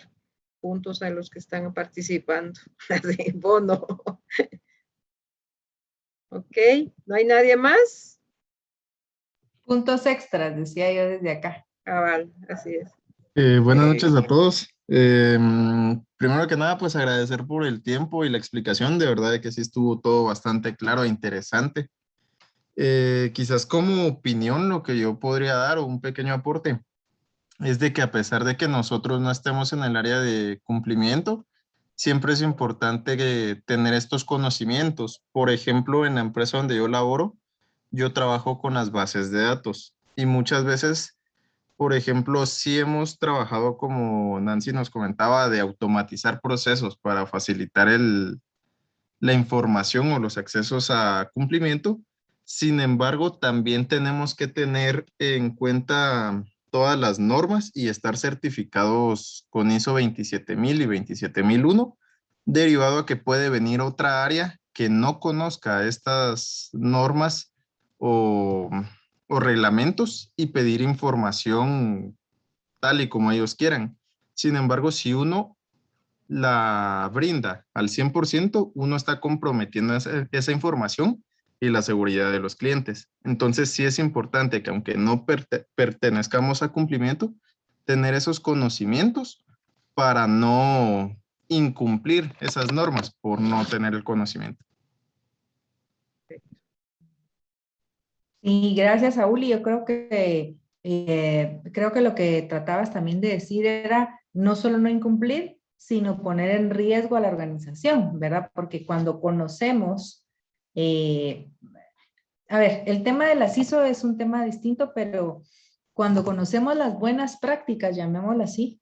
puntos a los que están participando. Así, bono. Ok, ¿no hay nadie más? Puntos extras, decía yo desde acá. Cabal, así es. Buenas noches a todos. Primero que nada, pues agradecer por el tiempo y la explicación. De verdad que sí estuvo todo bastante claro e interesante. Quizás como opinión, lo que yo podría dar o un pequeño aporte es de que a pesar de que nosotros no estemos en el área de cumplimiento, siempre es importante tener estos conocimientos. Por ejemplo, en la empresa donde yo laboro, yo trabajo con las bases de datos y muchas veces, por ejemplo, sí hemos trabajado, como Nancy nos comentaba, de automatizar procesos para facilitar la información o los accesos a cumplimiento. Sin embargo, también tenemos que tener en cuenta todas las normas y estar certificados con ISO 27000 y 27001, derivado a que puede venir otra área que no conozca estas normas o, o reglamentos y pedir información tal y como ellos quieran. Sin embargo, si uno la brinda al 100%, uno está comprometiendo esa información y la seguridad de los clientes. Entonces, sí es importante que aunque no pertenezcamos a cumplimiento, tener esos conocimientos para no incumplir esas normas por no tener el conocimiento. Y gracias, Saúl. Y yo creo que lo que tratabas también de decir era no solo no incumplir, sino poner en riesgo a la organización, ¿verdad? Porque cuando conocemos, a ver, el tema de las ISO es un tema distinto, pero cuando conocemos las buenas prácticas, llamémoslo así,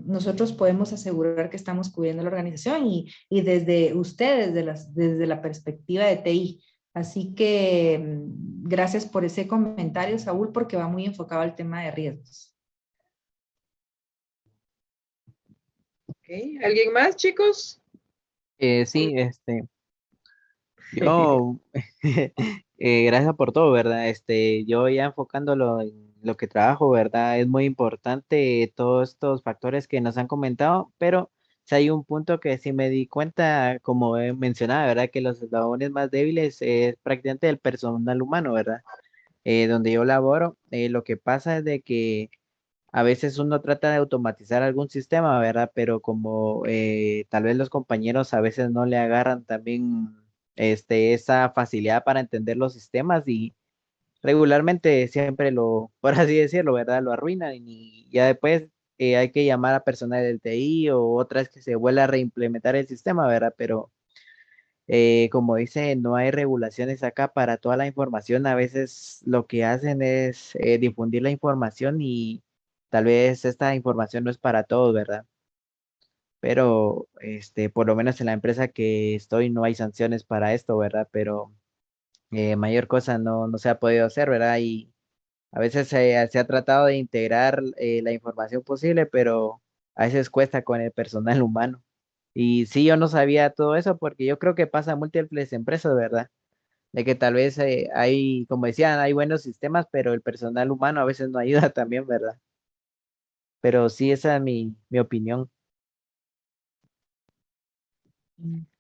nosotros podemos asegurar que estamos cubriendo la organización y desde ustedes, desde la perspectiva de TI, Así que gracias por ese comentario, Saúl, porque va muy enfocado al tema de riesgos. Okay. ¿Alguien más, chicos? Sí, yo, gracias por todo, ¿verdad? Yo ya enfocándolo en lo que trabajo, ¿verdad? Es muy importante todos estos factores que nos han comentado, pero si hay un punto que sí me di cuenta, como he mencionado, ¿verdad? Que los eslabones más débiles es prácticamente el personal humano, ¿verdad? Donde yo laboro, lo que pasa es de que a veces uno trata de automatizar algún sistema, ¿verdad? Pero como tal vez los compañeros a veces no le agarran también esa facilidad para entender los sistemas y regularmente siempre lo, por así decirlo, ¿verdad? Lo arruinan y ya después hay que llamar a personal del TI o otra vez que se vuelva a reimplementar el sistema, ¿verdad? Pero como dice, no hay regulaciones acá para toda la información. A veces lo que hacen es difundir la información y tal vez esta información no es para todos, ¿verdad? Pero por lo menos en la empresa que estoy no hay sanciones para esto, ¿verdad? Pero mayor cosa no se ha podido hacer, ¿verdad? Y a veces se ha tratado de integrar la información posible, pero a veces cuesta con el personal humano. Y sí, yo no sabía todo eso porque yo creo que pasa en múltiples empresas, ¿verdad? De que tal vez hay, como decían, hay buenos sistemas, pero el personal humano a veces no ayuda también, ¿verdad? Pero sí, esa es mi opinión.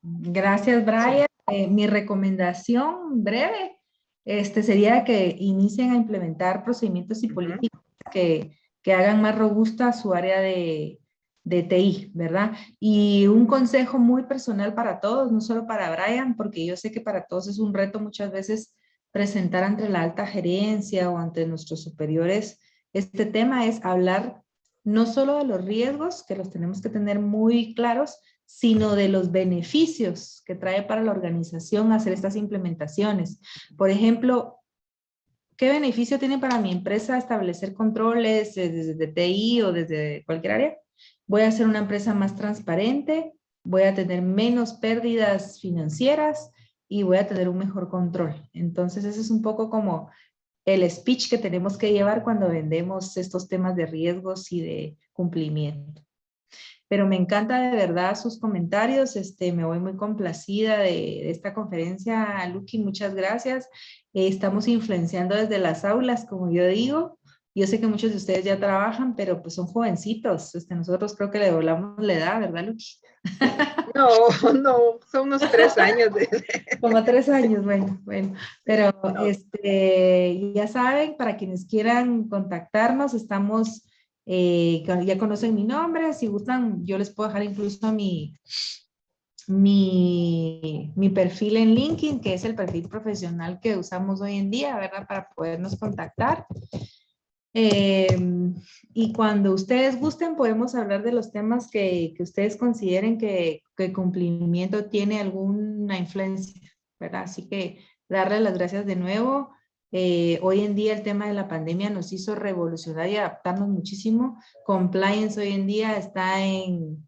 Gracias, Brian. Mi recomendación breve sería que inicien a implementar procedimientos y políticas que hagan más robusta su área de TI, ¿verdad? Y un consejo muy personal para todos, no solo para Brian, porque yo sé que para todos es un reto muchas veces presentar ante la alta gerencia o ante nuestros superiores este tema, es hablar no solo de los riesgos, que los tenemos que tener muy claros, sino de los beneficios que trae para la organización hacer estas implementaciones. Por ejemplo, ¿qué beneficio tiene para mi empresa establecer controles desde TI o desde cualquier área? Voy a ser una empresa más transparente, voy a tener menos pérdidas financieras y voy a tener un mejor control. Entonces, ese es un poco como el speech que tenemos que llevar cuando vendemos estos temas de riesgos y de cumplimiento. Pero me encanta de verdad sus comentarios, me voy muy complacida de esta conferencia, Lucky, muchas gracias. Estamos influenciando desde las aulas, como yo digo. Yo sé que muchos de ustedes ya trabajan, pero pues son jovencitos. Nosotros creo que le doblamos la edad, ¿verdad, Lucky? No, no, son unos 3 años. Como 3 años, bueno. Pero ya saben, para quienes quieran contactarnos, estamos, ya conocen mi nombre, si gustan, yo les puedo dejar incluso mi perfil en LinkedIn, que es el perfil profesional que usamos hoy en día, ¿verdad? Para podernos contactar. Y cuando ustedes gusten, podemos hablar de los temas que ustedes consideren que cumplimiento tiene alguna influencia, ¿verdad? Así que darles las gracias de nuevo. Hoy en día el tema de la pandemia nos hizo revolucionar y adaptarnos muchísimo. Compliance hoy en día está en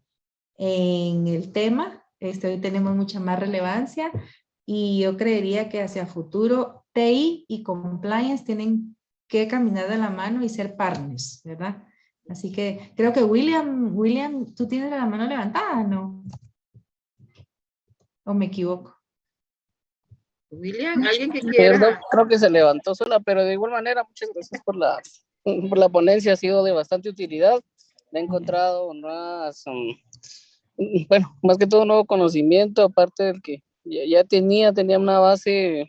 el tema. Hoy tenemos mucha más relevancia y yo creería que hacia futuro TI y compliance tienen que caminar de la mano y ser partners, ¿verdad? Así que creo que William, ¿tú tienes la mano levantada, no? ¿O me equivoco? William, ¿alguien que Perdón, quiera? creo que se levantó sola, pero de igual manera, muchas gracias por la ponencia, ha sido de bastante utilidad. Me he encontrado más, bueno, más que todo nuevo conocimiento, aparte del que ya tenía una base,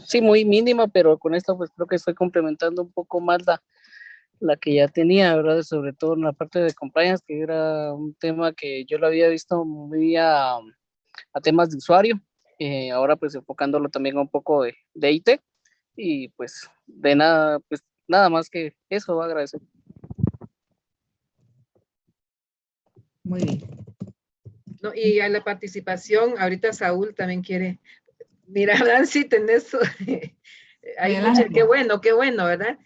sí, muy mínima, pero con esto pues creo que estoy complementando un poco más la que ya tenía, ¿verdad? Sobre todo en la parte de compliance, que era un tema que yo lo había visto muy a temas de usuario, ahora pues enfocándolo también a un poco de IT, y pues de nada, pues nada más que eso, agradecer. Muy bien. No, y a la participación, ahorita Saúl también quiere. Mira, Nancy, tenés. Hay muchas, qué bueno, ¿verdad?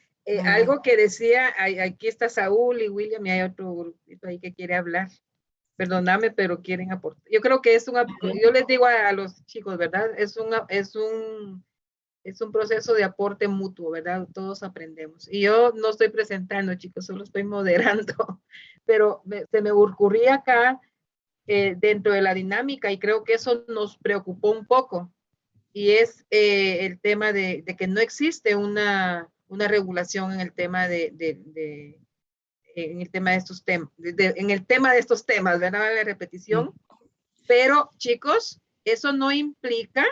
Algo que decía, aquí está Saúl y William, y hay otro grupito ahí que quiere hablar. perdóname, pero quieren aportar. Yo creo que es yo les digo a los chicos, ¿verdad? Es un proceso de aporte mutuo, ¿verdad? Todos aprendemos. Y yo no estoy presentando, chicos, solo estoy moderando, pero se me ocurría acá dentro de la dinámica y creo que eso nos preocupó un poco. Y es el tema de que no existe una regulación en el tema en el tema de estos temas, en el tema de estos temas, ¿verdad? La repetición. Pero, chicos, eso no implica,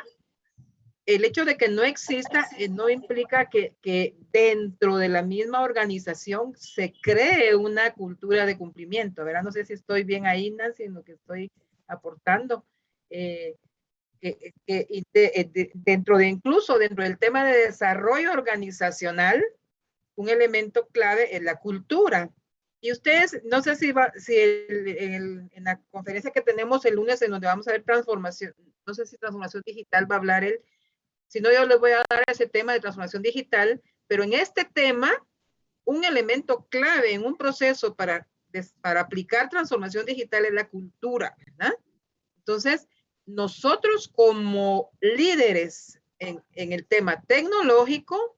el hecho de que no exista, no implica que dentro de la misma organización se cree una cultura de cumplimiento, ¿verdad? No sé si estoy bien ahí, Nancy, en lo que estoy aportando. Incluso dentro del tema de desarrollo organizacional, un elemento clave es la cultura. Y ustedes, no sé si en la conferencia que tenemos el lunes en donde vamos a ver transformación, no sé si transformación digital va a hablar él, si no yo les voy a dar ese tema de transformación digital, pero en este tema, un elemento clave en un proceso para aplicar transformación digital es la cultura, ¿verdad? Entonces, nosotros como líderes en el tema tecnológico,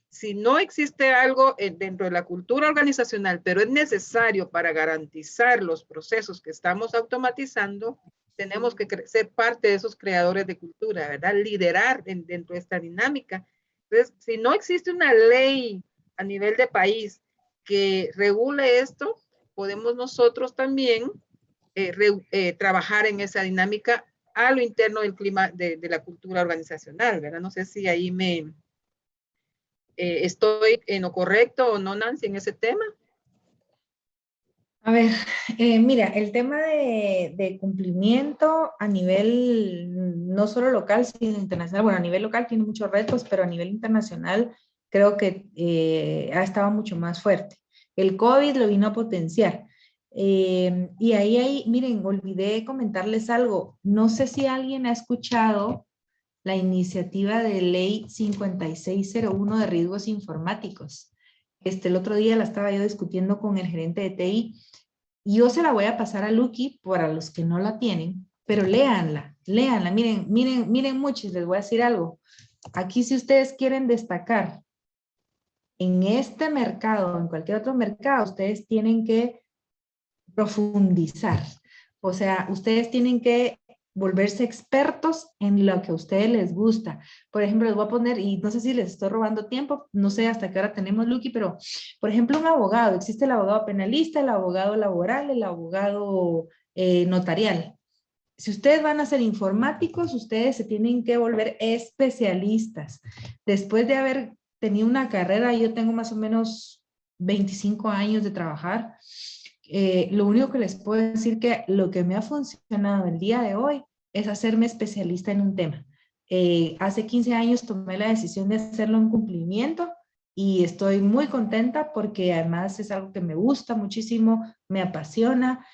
si no existe algo dentro de la cultura organizacional, pero es necesario para garantizar los procesos que estamos automatizando, tenemos que ser parte de esos creadores de cultura, ¿verdad? Liderar dentro de esta dinámica. Entonces, si no existe una ley a nivel de país que regule esto, podemos nosotros también trabajar en esa dinámica a lo interno del clima de la cultura organizacional, ¿verdad? No sé si ahí estoy en lo correcto o no, Nancy, en ese tema. A ver, mira, el tema de cumplimiento a nivel no solo local, sino internacional, bueno, a nivel local tiene muchos retos, pero a nivel internacional creo que ha estado mucho más fuerte. El COVID lo vino a potenciar. Y ahí, miren, olvidé comentarles algo. No sé si alguien ha escuchado la iniciativa de ley 5601 de riesgos informáticos. El otro día la estaba yo discutiendo con el gerente de TI. Yo se la voy a pasar a Lucky para los que no la tienen, pero léanla, léanla. Miren muchos, les voy a decir algo. Aquí si ustedes quieren destacar en este mercado, en cualquier otro mercado, ustedes tienen que profundizar. O sea, ustedes tienen que volverse expertos en lo que a ustedes les gusta. Por ejemplo, les voy a poner, y no sé si les estoy robando tiempo, no sé hasta qué hora tenemos, Lucky, pero, por ejemplo, un abogado. Existe el abogado penalista, el abogado laboral, el abogado notarial. Si ustedes van a ser informáticos, ustedes se tienen que volver especialistas. Después de haber tenido una carrera, yo tengo más o menos 25 años de trabajar. Lo único que les puedo decir que lo que me ha funcionado el día de hoy es hacerme especialista en un tema. Hace 15 años tomé la decisión de hacerlo en cumplimiento y estoy muy contenta porque además es algo que me gusta muchísimo, me apasiona.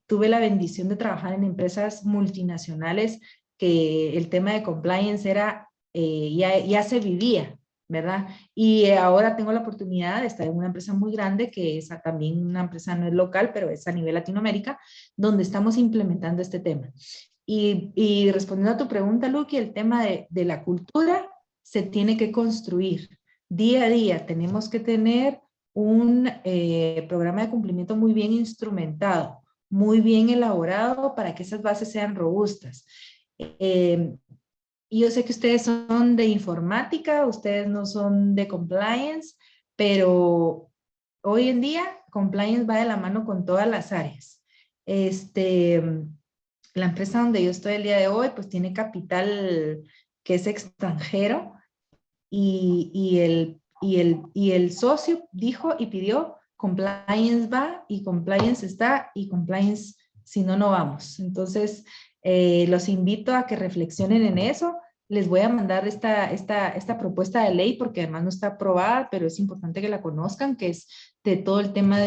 Tuve la bendición de trabajar en empresas multinacionales que el tema de compliance era, ya se vivía, ¿verdad? Y ahora tengo la oportunidad de estar en una empresa muy grande, que es también una empresa no es local, pero es a nivel Latinoamérica, donde estamos implementando este tema. Y respondiendo a tu pregunta, Lucky, el tema de la cultura se tiene que construir día a día. Tenemos que tener un programa de cumplimiento muy bien instrumentado, muy bien elaborado para que esas bases sean robustas. Y yo sé que ustedes son de informática, ustedes no son de compliance, pero hoy en día compliance va de la mano con todas las áreas. La empresa donde yo estoy el día de hoy, pues tiene capital que es extranjero y el socio dijo y pidió compliance va y compliance está y compliance si no, no vamos. Entonces, los invito a que reflexionen en eso. Les voy a mandar esta propuesta de ley porque además no está aprobada, pero es importante que la conozcan, que es de todo el tema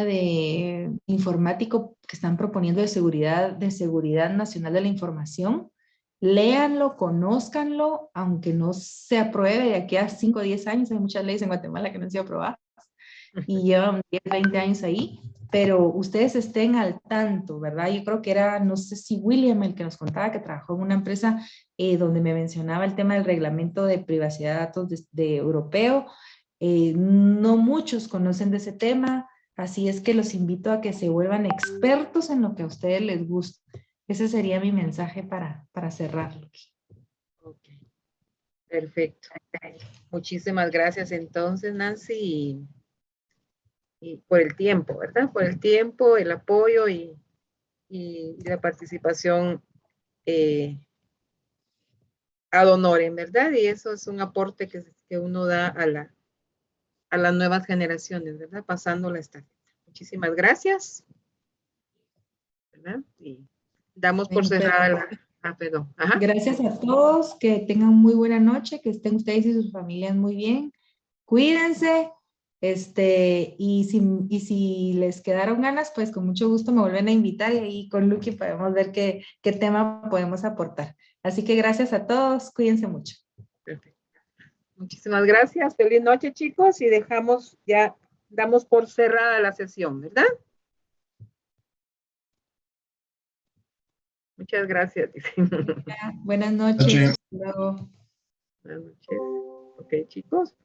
de informático que están proponiendo de seguridad nacional de la información. Léanlo, conózcanlo, aunque no se apruebe de aquí a 5 o 10 años, hay muchas leyes en Guatemala que no han sido aprobadas. y llevan 10, 20 años ahí, pero ustedes estén al tanto, ¿verdad? Yo creo que era, no sé si William el que nos contaba que trabajó en una empresa donde me mencionaba el tema del reglamento de privacidad de datos de europeo. No muchos conocen de ese tema, así es que los invito a que se vuelvan expertos en lo que a ustedes les gusta. Ese sería mi mensaje para cerrarlo. Ok, perfecto. Muchísimas gracias entonces, Nancy, y por el tiempo, ¿verdad? Por el tiempo, el apoyo y la participación ad honorem, ¿verdad? Y eso es un aporte que uno da a las nuevas generaciones, ¿verdad? Pasando la estafeta. Muchísimas gracias, ¿verdad? Y damos por Bueno, pero cerrada la... Ah, perdón. Ajá. gracias a todos, que tengan muy buena noche, que estén ustedes y sus familias muy bien. Cuídense, y si les quedaron ganas, pues con mucho gusto me vuelven a invitar y ahí con Lucky podemos ver qué tema podemos aportar. Así que gracias a todos, cuídense mucho. Perfecto. Muchísimas gracias. Feliz noche, chicos, y damos por cerrada la sesión, ¿verdad? Muchas gracias. Buenas noches. Noche. Hasta luego. Buenas noches. Ok, chicos.